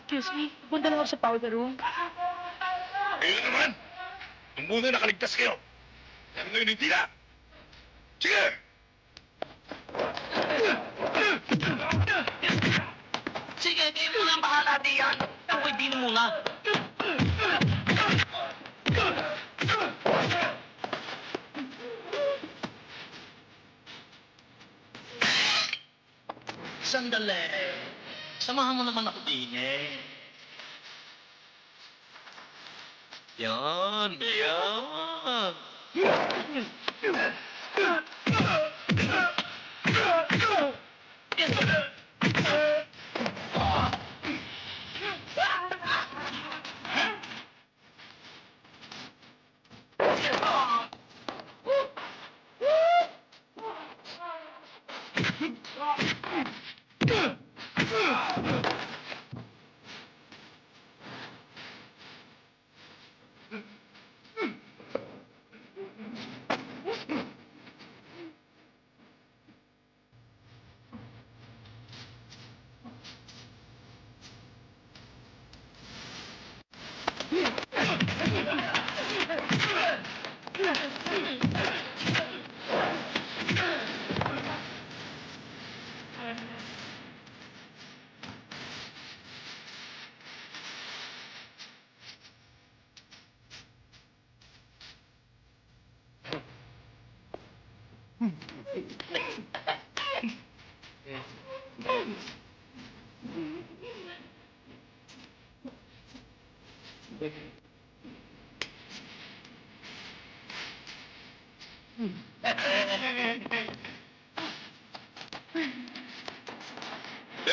Excuse me, punta lang ako sa powder room. Ayun naman! Nung muna nakaligtas kayo. Pero ngayon hindi na. Sige! Sige, di mo lang bahala diyan. Okay, di mo muna. Sandali. Samahan mo naman ako din eh. Yan, yan.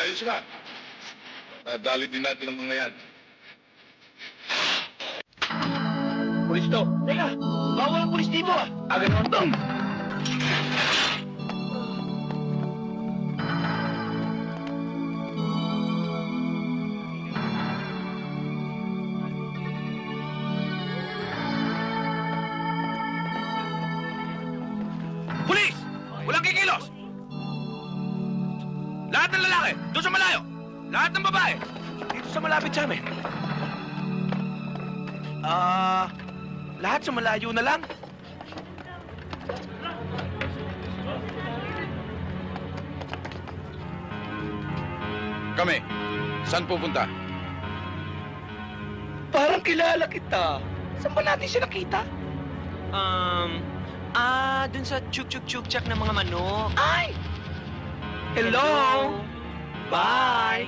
Ayos ka. Nadali din natin ang mga yan. Pulis to. Teka, bawal ang pulis dito ah. Ganun to. Pulis! Walang kikilos! Lahat ng lalaki, doon sa malayo. Lahat ng babae, dito sa malapit sa amin. Lahat sa malayo na lang. Kami, saan pupunta? Parang kilala kita. Saan ba natin siya nakita? Dun sa chuk-chuk-chuk-chak ng mga manok. Ay! Hello! Bye!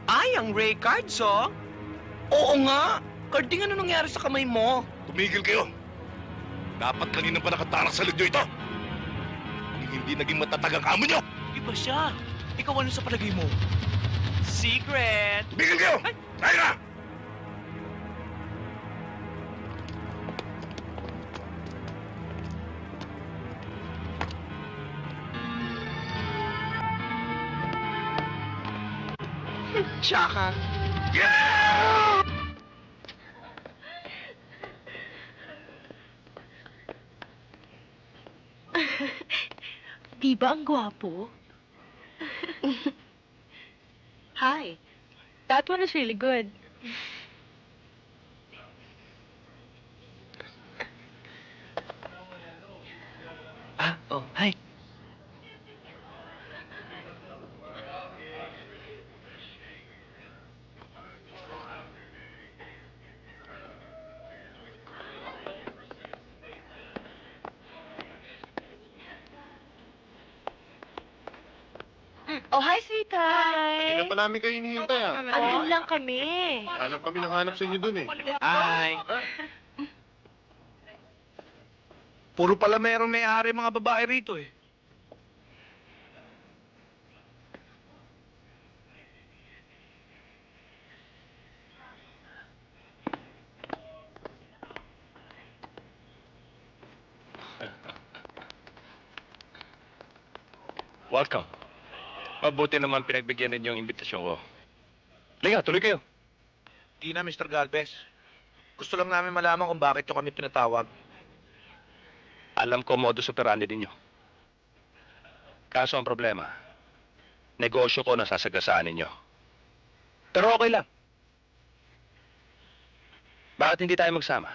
Ay, ang Ray cards, oh! Oo nga! Carding, ano nangyari sa kamay mo? Tumigil kayo. Dapat kanina pa nakatarak sa ligyo ito. Kung hindi naging matatag ang amo nyo. Iba siya. Ikaw ano sa palagay mo? Secret! Tumigil kayo! Tayo na! Tsaka... Di ba ang gwapo? Hi. That one is really good. Hi. Oh, hi, sweetheart. Hindi pa namin kayo hinihintay ah. Andun lang kami. Hanap kami ng hanap sa inyo dun eh. Hi. Puro pala merong may-ari mga babae rito eh. Welcome. Mabuti naman pinagbigyan ninyo yung imbitasyon ko. Liga, tuloy kayo. Di na, Mr. Galvez. Gusto lang namin malaman kung bakit nyo kami tinatawag. Alam ko modus operandi ninyo. Kaso ang problema, negosyo ko na sasagasaan ninyo. Pero okay lang. Bakit hindi tayo magsama?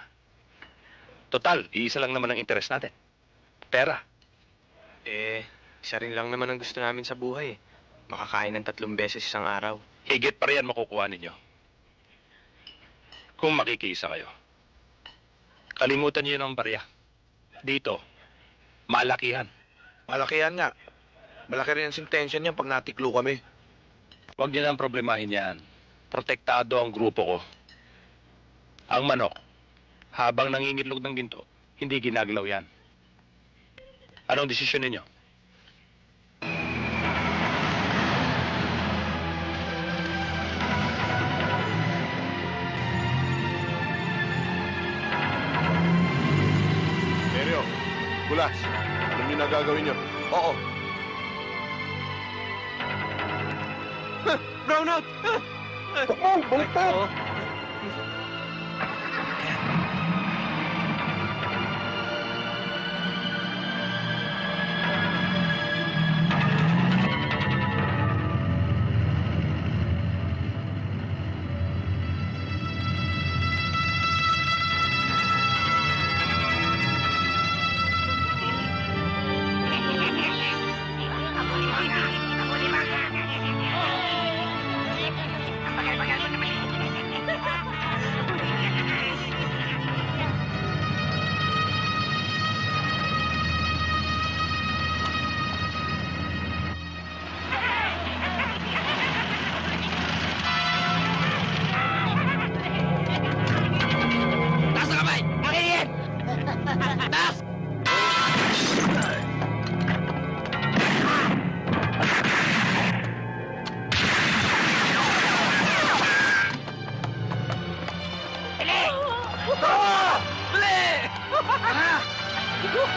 Total, iisa lang naman ang interes natin. Pera. Isa rin lang naman ang gusto namin sa buhay. Makakain ng 3 beses isang araw. Higit pa riyan makukuha ninyo. Kung makikisa kayo. Kalimutan niyo yun ang barya. Dito, malakihan. Malakihan nga. Malaki rin ang sentensya niyan pag natiklo kami. Huwag niyo nang problemahin yan. Protektado ang grupo ko. Ang manok, habang nangingitlog ng ginto, hindi ginagalaw yan. Anong desisyon ninyo? Seryo, Bulas, alam niyo na gagawin niyo. Oo. Brownout! Baliktad! Chong,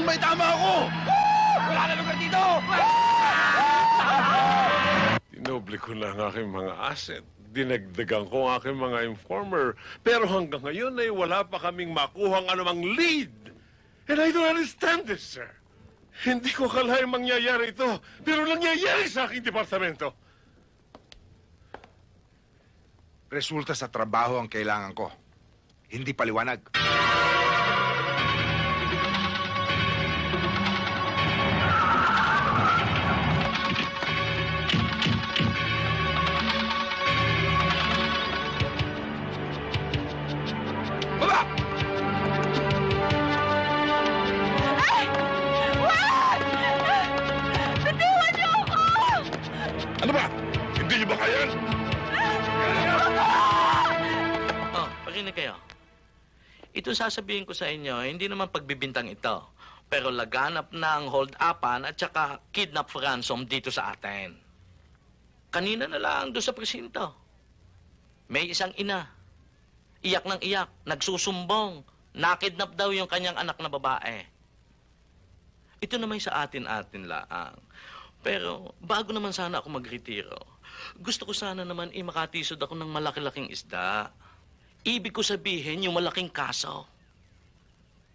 may tama ako! Wala na lugar dito! Dinoble ko na ang aking mga asset. Dinagdagan ko ang aking mga informer. Pero hanggang ngayon ay wala pa kaming makuhang anumang lead. And I don't understand this, sir. Hindi ko akalain mangyayari ito, pero nangyayari sa aking departamento. Resulta sa trabaho ang kailangan ko. Hindi paliwanag. Baba! Ay! Wag! Bitiwan niyo ako! Ano ba? Hindi niyo ba kaya yan? Oh, pakinig kayo. Ito sasabihin ko sa inyo, hindi naman pagbibintang ito. Pero laganap na ang hold-upan at saka kidnap for ransom dito sa atin. Kanina na lang doon sa presinto. May isang ina. Iyak ng iyak, nagsusumbong. Nakidnap daw yung kanyang anak na babae. Ito naman sa atin-atin laang. Pero bago naman sana ako magretiro, gusto ko sana naman makatisod ako ng malaki-laking isda. Ibig ko sabihin yung malaking kaso.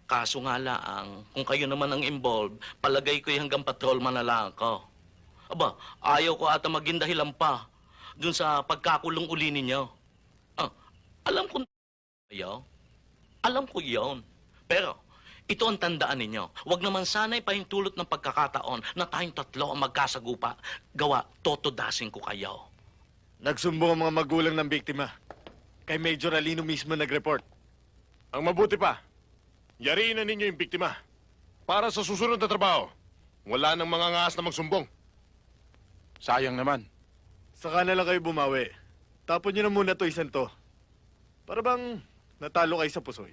Kaso nga laang, kung kayo naman ang involved, palagay ko hanggang patrolman na lang ako. Aba, ayaw ko ata maging dahilan pa dun sa pagkakulong uli ninyo. Ah, alam ko kayo. Alam ko yon. Pero, ito ang tandaan ninyo. Huwag naman sana'y pahintulot ng pagkakataon na tayong tatlo ang magkasagupa. Gawa, totodasin ko kayo. Nagsumbong ang mga magulang ng biktima. Kay Major Alino mismo nag-report. Ang mabuti pa, yariin na ninyo yung biktima. Para sa susunod na trabaho, wala nang mga ngaas na magsumbong. Sayang naman. Saka na lang kayo bumawi. Tapon nyo na muna to isang to. Para bang natalo kayo sa pusoy.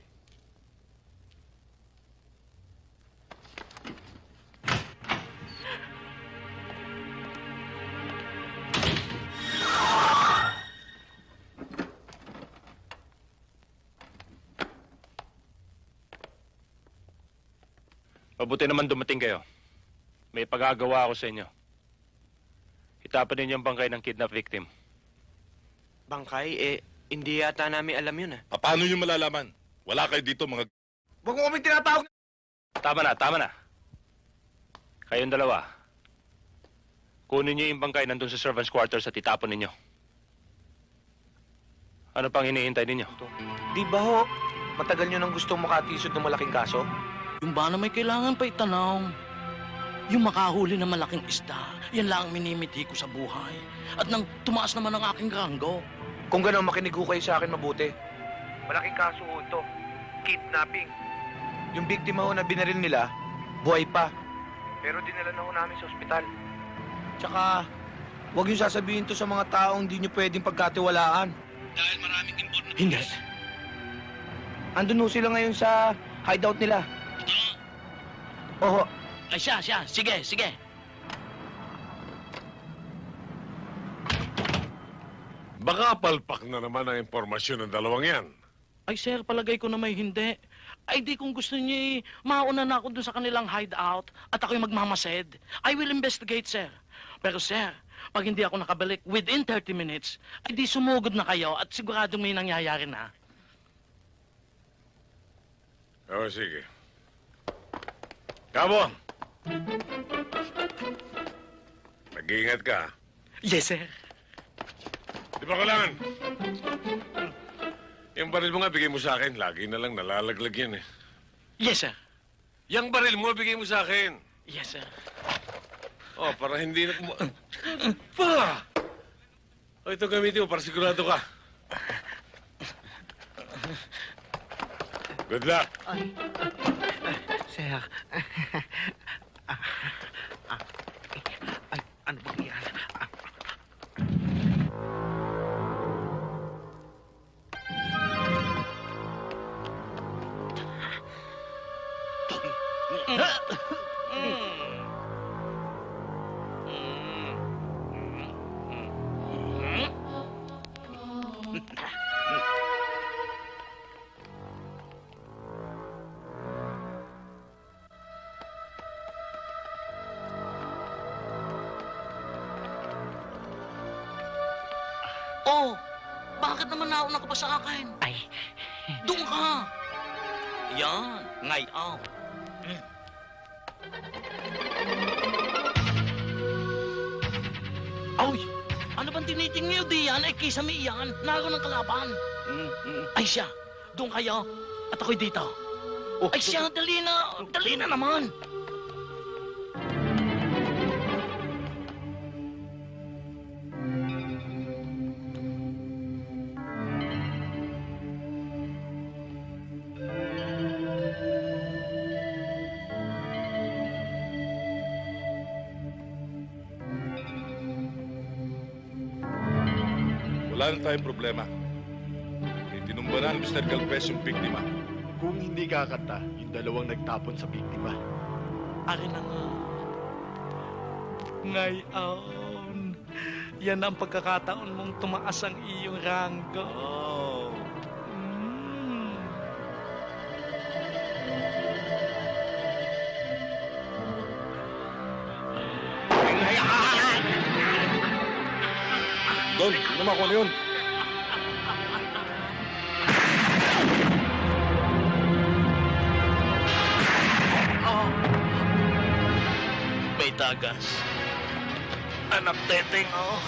Mabuti naman dumating kayo. May pagagawa ako sa inyo. Itapan ninyo ang bangkay ng kidnap victim. Bangkay? Hindi yata namin alam yun, Paano nyo malalaman? Wala kayo dito, mga... Huwag mo kaming tinatawag! Tama na. Kayong dalawa. Kunin niyo yung bangkay nandun sa servants' quarters at itapon ninyo. Ano pang hinihintay ninyo? Di ba ho, matagal nyo nang gustong makatisod ng malaking kaso? Yung ba na may kailangan pa itanaw? Yung makahuli ng malaking isda, yan lang ang minimithi ko sa buhay. At nang tumaas naman ang aking ranggo. Kung gano'n, makinig ho kayo sa akin mabuti. Malaking kaso ho ito. Kidnapping. Yung biktima ho na binaril nila, buhay pa. Pero dinala na ho namin sa ospital. Tsaka, huwag yung sasabihin to sa mga taong hindi nyo pwedeng pagkatiwalaan. Dahil maraming involved na... Hindi. Andun ho sila ngayon sa hideout nila. Oo. Ay siya. Sige. Baka palpak na naman ang impormasyon ng dalawang yan. Ay sir, palagay ko na may hindi. Ay di kung gusto niyo mauna na ako dun sa kanilang hideout at ako'y magmamasid. I will investigate, sir. Pero sir, pag hindi ako nakabalik within 30 minutes, ay di sumugod na kayo at siguradong may nangyayari na. Oo, sige. Kamo! Mag-iingat ka. Yes, sir. Di ba kailangan? Yung baril mo nga, bigay mo sa akin. Lagi na lang nalalaglag yan eh. Yes, sir. Yung baril mo, bigay mo sa akin. Yes, sir. Oh, para hindi na... Pa! O, ito gamitin mo para sigurado ka. Good luck. Sir, ano bang yan? Oh, bakit naman nauna ka pa sa akin? Ay. Doon ka. Yan, ngayaw. Ay, ano bang tinitingin diyan? Ay, kisame iyan. Naroon ng kalaban. Ay siya, doon kayo. At ako'y dito. Ay siya, dali na. Dali na naman. Wala na tayong problema. Tinumba na ni Mr. Galvez yung biktima. Kung hindi kakanta, yung dalawang nagtapon sa biktima. Ari na nga. Ngayon, yan ang pagkakataon mong tumaas ang iyong ranggo. Don, ano naman kung ano yun? May tagas. Anak teteng, oh.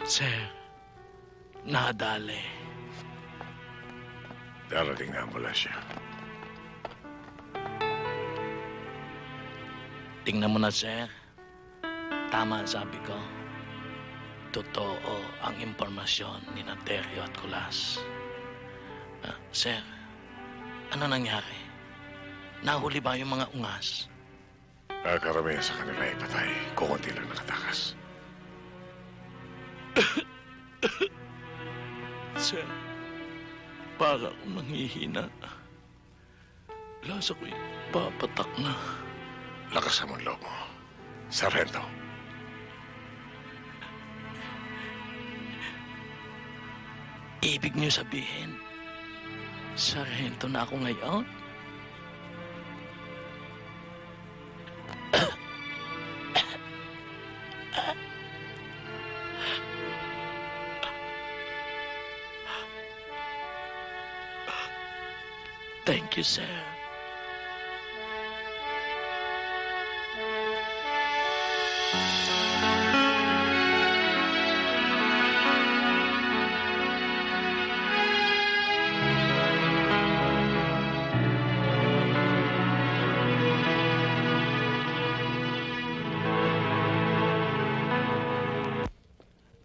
Sir, nadali. Darating na ambulansya. Tingnan mo na, sir. Tama ang sabi ko. Totoo ang impormasyon ni Naterio at Kulas. Sir, ano nangyari? Nahuli ba yung mga ungas? Karamihan sa kanila ay patay. Kukunti lang nakatakas. Sir, para akong nanghihina. Lasa ko'y papatak na. Lakas mo ang loob mo. Sargento. Ibig niyo sabihin, sarhento na ako ngayon? Thank you, sir.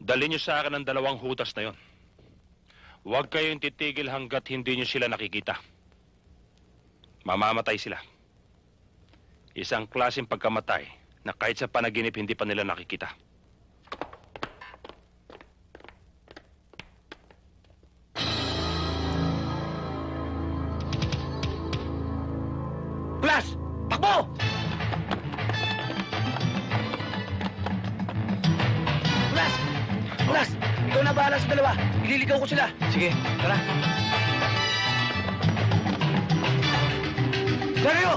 Dali niyo sa akin ang dalawang hutas na yon. Huwag kayong titigil hanggat hindi niyo sila nakikita. Mamamatay sila. Isang klaseng pagkamatay na kahit sa panaginip hindi pa nila nakikita. Kulas! Takbo! Kulas! Kulas! Ikaw na bahala sa dalawa. Ililigaw ko sila. Sige, tara. Dario!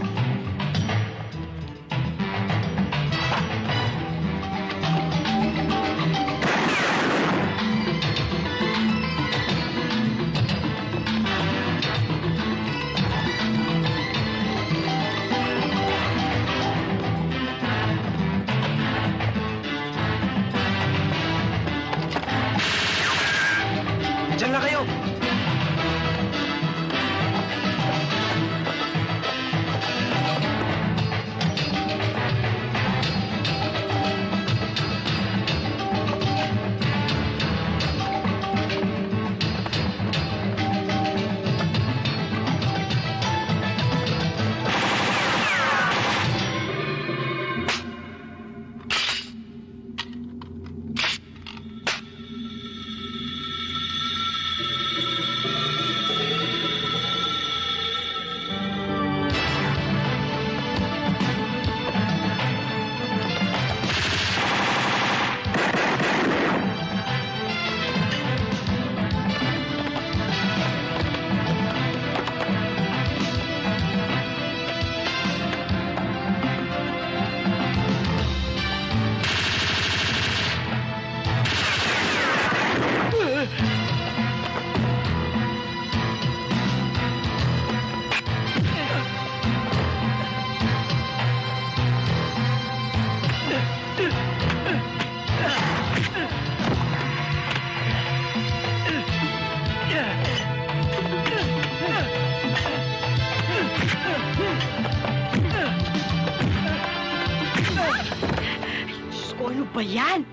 ba yan?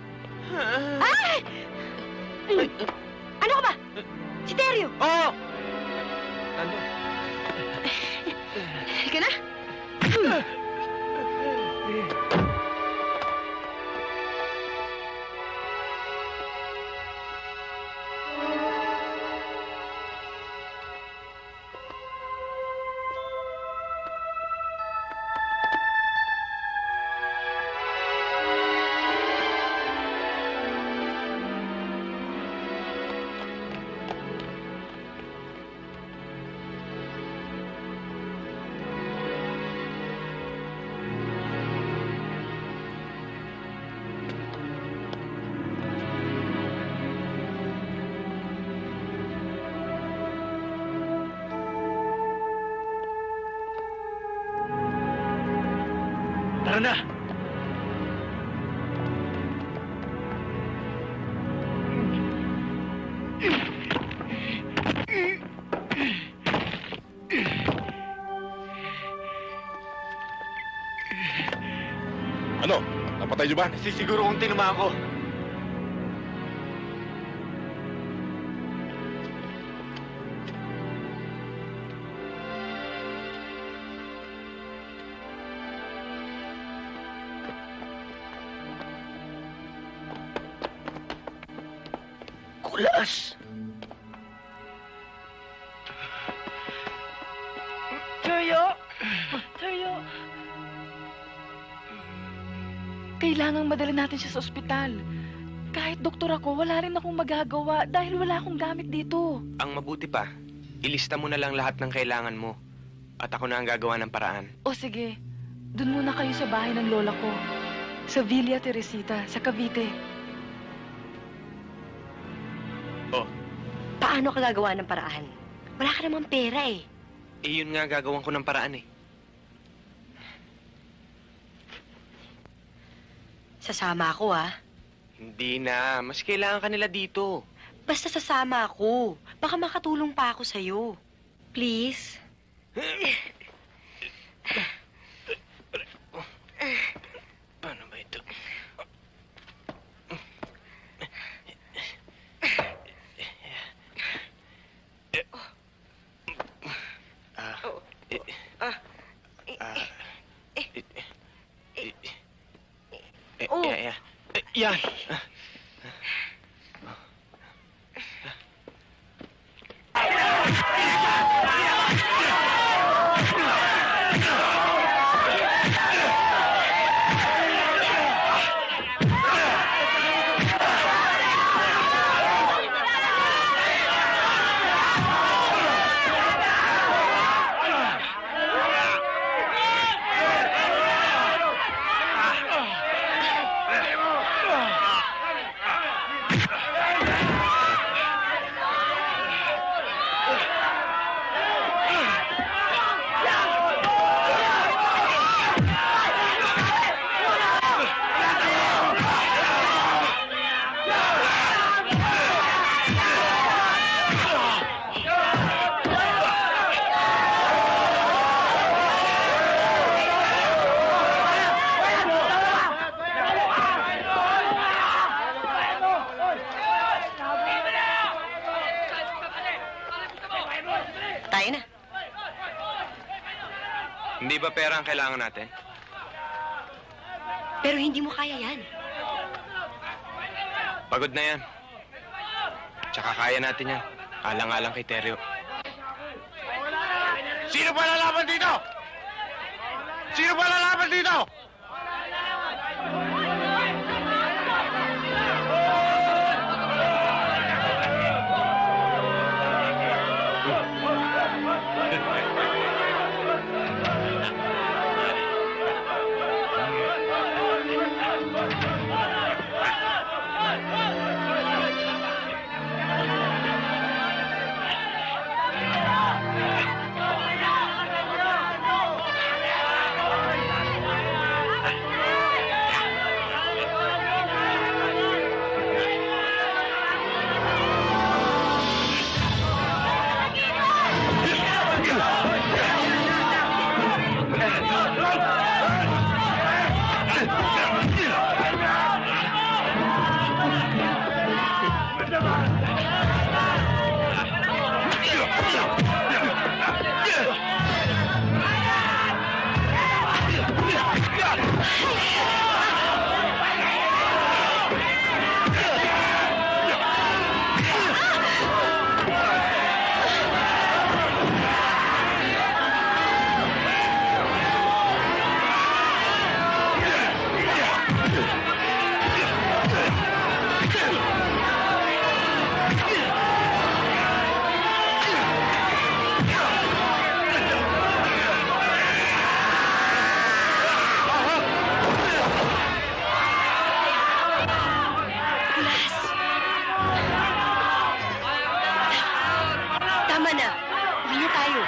Ay! Ano ka ba? Si Teryo! Oo! Ano? Halika na. Tara na! Ano? Napatay niyo ba? Sisiguro kung tinuma ako. Kulas! Teryo! Teryo! Kailangang madala natin siya sa ospital. Kahit doktor ako, wala rin akong magagawa dahil wala akong gamit dito. Ang mabuti pa, ilista mo na lang lahat ng kailangan mo. At ako na ang gagawa ng paraan. O sige, dun muna kayo sa bahay ng lola ko. Sa Villa Teresita, sa Cavite. Paano ka gagawa ng paraan? Wala ka namang pera eh. Eh, yun nga gagawan ko ng paraan eh. Sasama ako ah. Hindi na. Mas kailangan ka nila dito. Basta sasama ako. Baka makatulong pa ako sa'yo. Please? Paano ba ito? Yan. Tayo na. Hindi ba pera ang kailangan natin? Pero hindi mo kaya yan. Pagod na yan. Tsaka kaya natin yan. Alang-alang kay Teryo. Sino ba lalaban dito? Sino ba lalaban dito? Tama na. Uwi na tayo.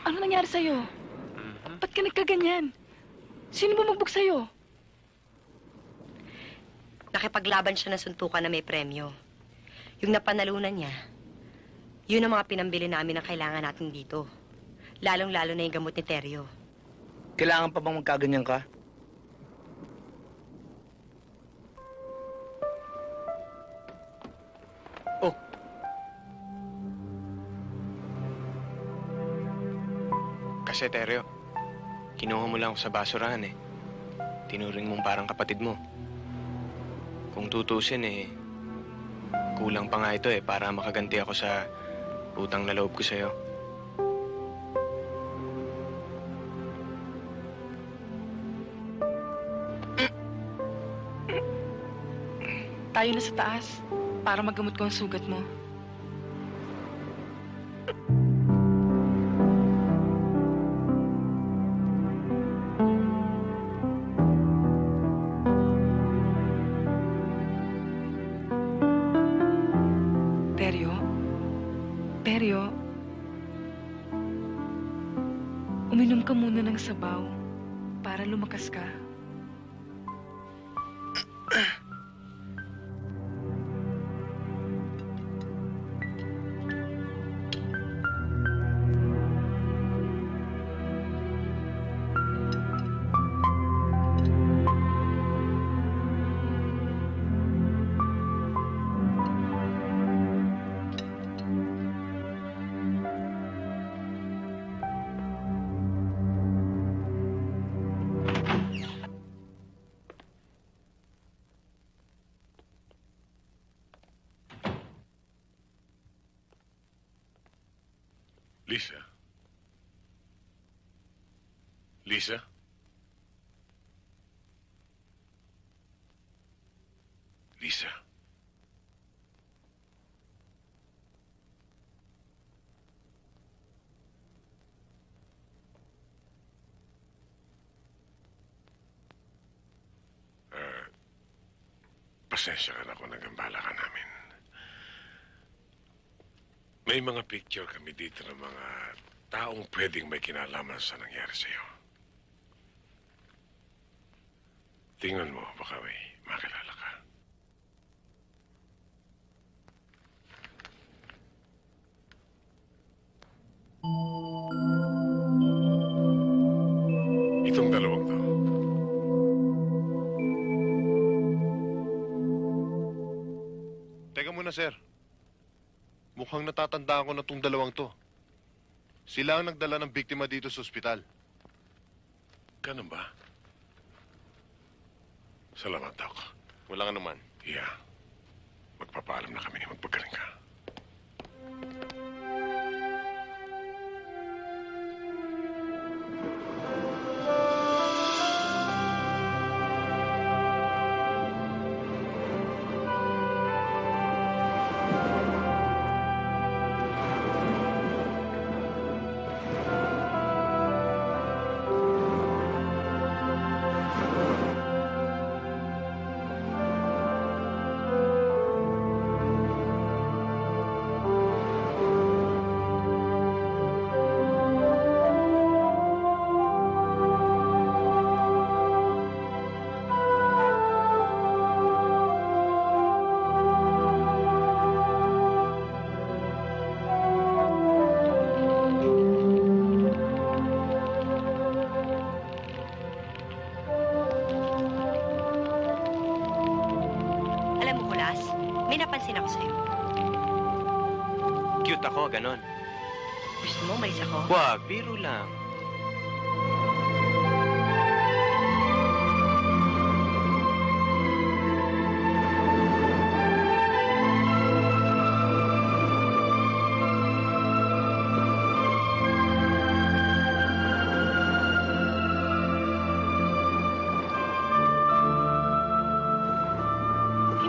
Ano nangyari sa'yo? Ba't ka nagkaganyan? Sino bumugbog sa'yo? Nakipaglaban siya ng suntukan na may premyo. Yung napanalunan niya, yun ang mga pinambili namin na kailangan natin dito. Lalong-lalo na yung gamot ni Teryo. Kailangan pa bang magkaganyan ka? Oh. Kasi, Teryo, kinuha mo lang ako sa basurahan eh. Tinuring mong parang kapatid mo. Kung tutusin eh, kulang pa nga ito eh para makaganti ako sa utang na loob ko sa'yo. Tayo na sa taas para magamot ko ang sugat mo. Teryo, uminom ka muna ng sabaw para lumakas ka. Lisa? Lisa? Lisa. Pasensya ka na kung nagambala ka namin. May mga picture kami dito ng mga taong pwedeng may kinalaman sa nangyari sa'yo. Tingnan mo, baka may makilala ka. Itong dalawang to. Teka muna, sir. Mukhang natatandaan ko na tong dalawang to. Sila ang nagdala ng biktima dito sa ospital. Ganun ba? Salamat, Doc. Wala ka naman. Yeah. Magpapaalam na kami. Magpagaling ka. May napansin ako sa'yo. Cute ako, ganon. Gusto mo umalis ako? Wag, biro lang.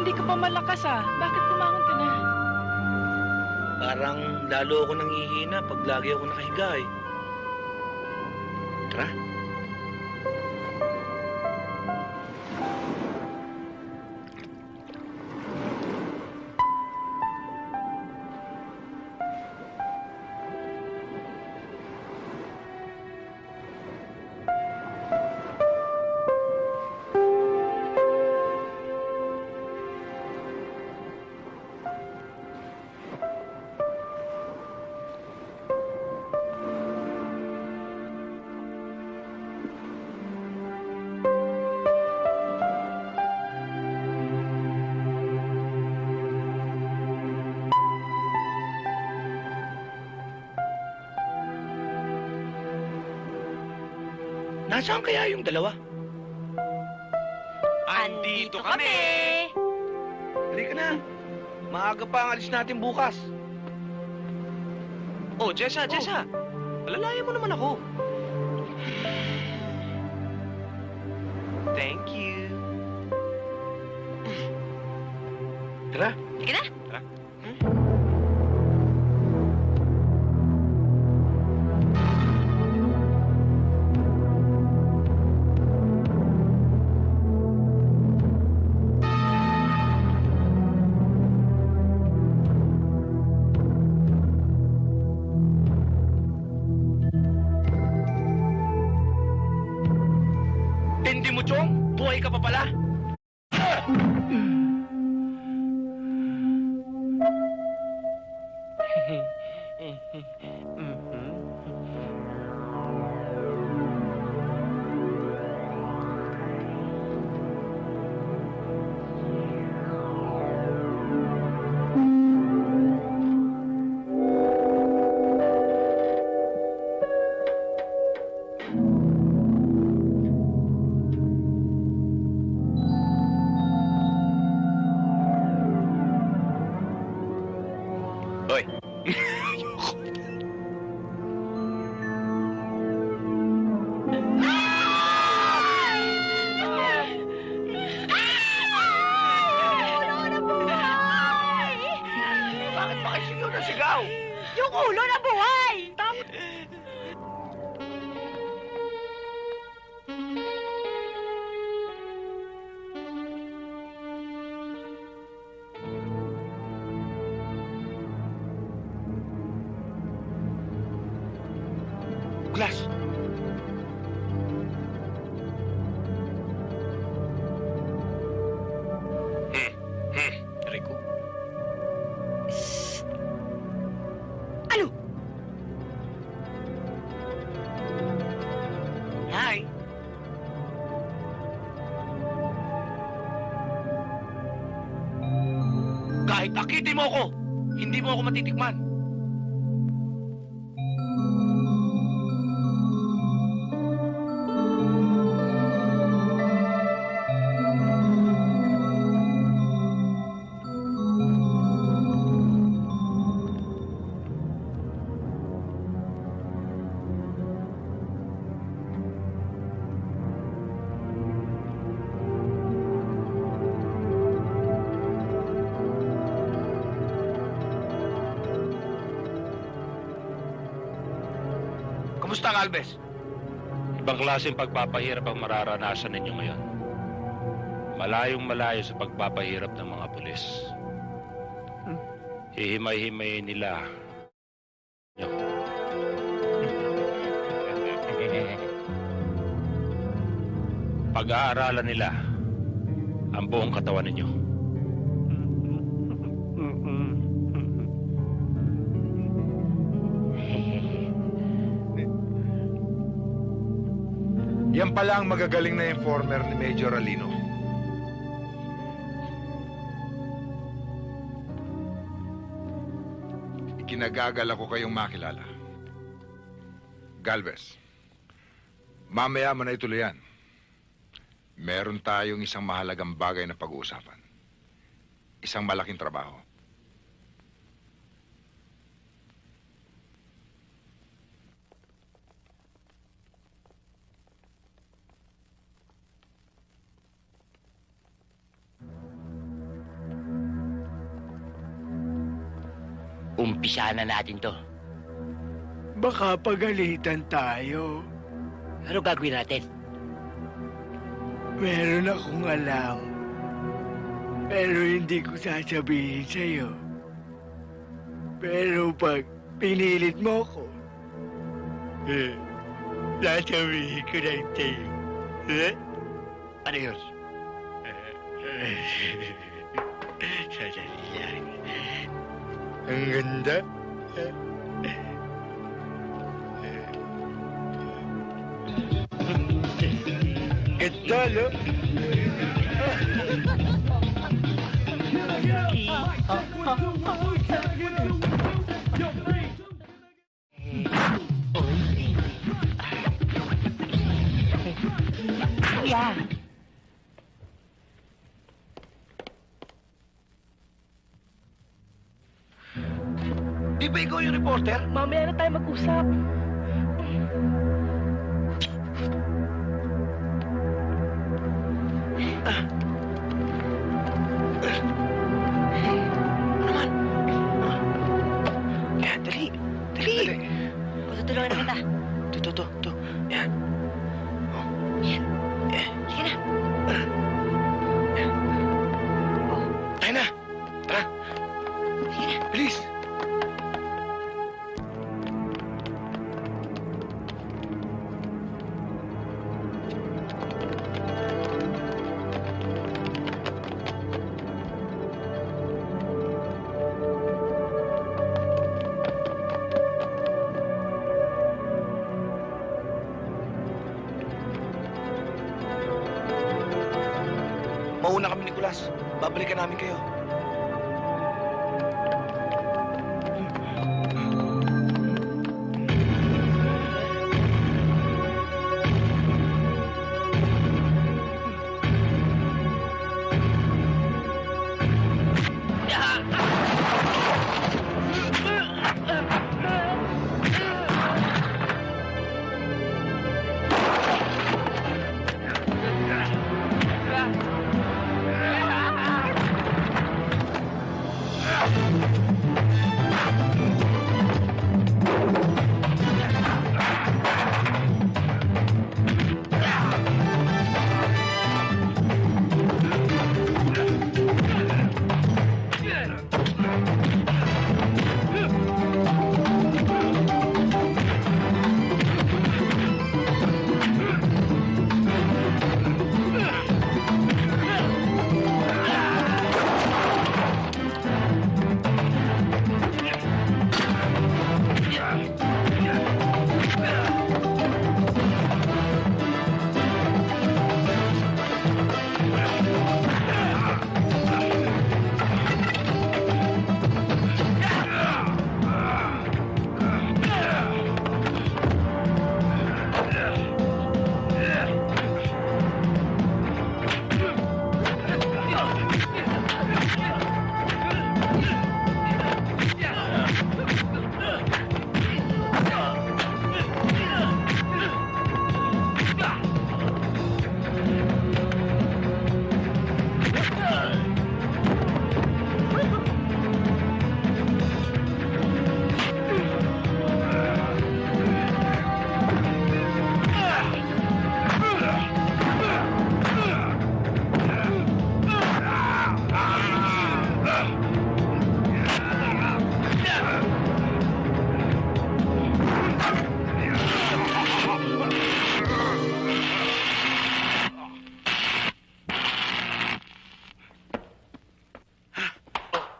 Hindi ka pa malakas ah. Bakit bumangon ka na? Parang lalo ako nangihina pag lagi ako nakahiga eh. Tara. Nasaan kaya yung dalawa? Andito kami! Halika na. Maaga pa ang alis natin bukas. Oh, Jessa, Jessa! Alalayan mo naman ako. Thank you. Tara. Halika na. Tara. Hindi mo, Chong? Buhay ka pa pala? Hoy. yung ulo na buhay! Glass! Rico. Ano? Hi! Kahit akitin mo ako, hindi mo ako matitikman. Kumusta ang Albes? Ibang klaseng pagpapahirap ang mararanasan ninyo ngayon. Malayong malayo sa pagpapahirap ng mga pulis. Hihimay-himayin nila. Pag-aaralan nila ang buong katawan ninyo. Yan pala ang magagaling na informer ni Major Alino. Ikinagagal ako kayong makilala. Galvez, mamaya mo na ituloy yan. Meron tayong isang mahalagang bagay na pag-uusapan. Isang malaking trabaho. Umpisa na natin to. Baka pagalitan tayo. Ano gagawin natin? Meron akong alam. Pero hindi ko sasabihin sa'yo. Pero pag pinilit mo ko, sasabihin ko na sa'yo. Ano yun? Sandali lang. Ang ganda. Ganda, no? Yeah. Di ba ikaw yung reporter? Mamaya na tayo mag-usap. Yan, dali. Dali. Tutulungan na kita. To. Yan. Yan. Sige na. Tayo na. Tara. Sige na. Bilis. Mauna kami, Nicolas. Babalikan namin kayo.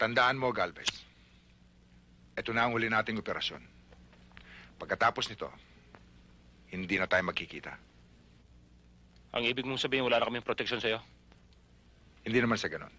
Tandaan mo, Galvez. Ito na ang huli nating operasyon. Pagkatapos nito, hindi na tayo magkikita. Ang ibig mong sabihin, wala na kaming proteksyon sa'yo? Hindi naman sa ganon.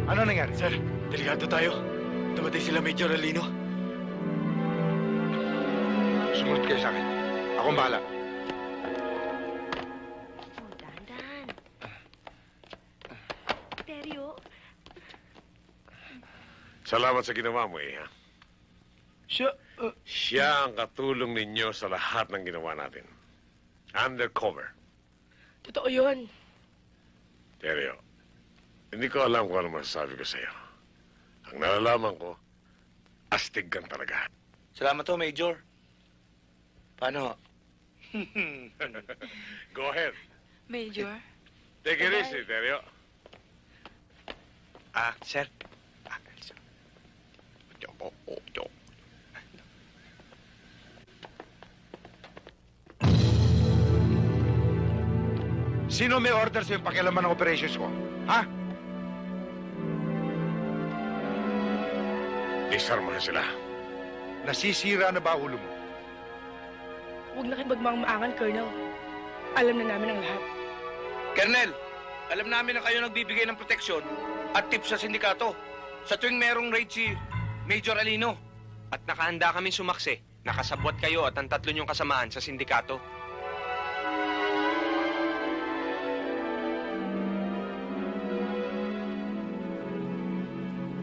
Ano nangyari? Sir, delikado tayo. Dumatay sila Major Alino. Sumunod kayo sa akin. Ako ang bahala. Dahan-dahan. Teryo. Salamat sa ginawa mo, Iha. Siya ang katulong ninyo sa lahat ng ginawa natin. Undercover. Totoo yun. Teryo, hindi ko alam kung ano masasabi ko sa'yo. Ang nalalaman ko, astig kang talaga. Salamat ho, Major. Paano? Go ahead. Major? Take it easy, Teryo. Sir. Sino may order sa'yo pakialaman ng operations ko? Ha? Disarmahan sila. Nasisira na ba ulo mo? Huwag na kayo magmamaangan, Colonel. Alam na namin ang lahat. Colonel, alam namin na kayo nagbibigay ng proteksyon at tips sa sindikato sa tuwing merong raid si Major Alino. At nakahanda kami sumaksi. Nakasabwat kayo at ang 3 niyong kasamaan sa sindikato.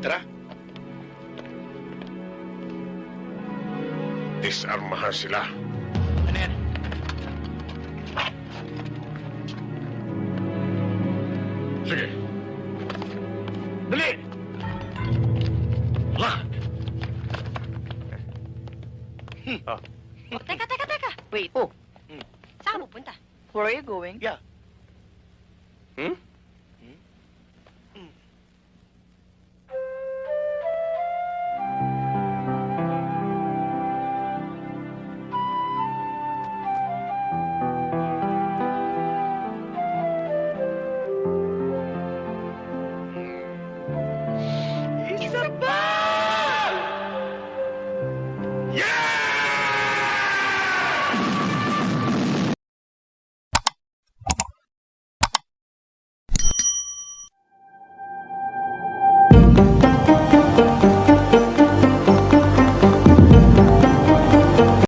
Tara. Disarmahan sila. Ano yan? Sige. Dali! Wala! Oh, teka. Wait. Saan ka pupunta? Where are you going? Yeah. Hmm?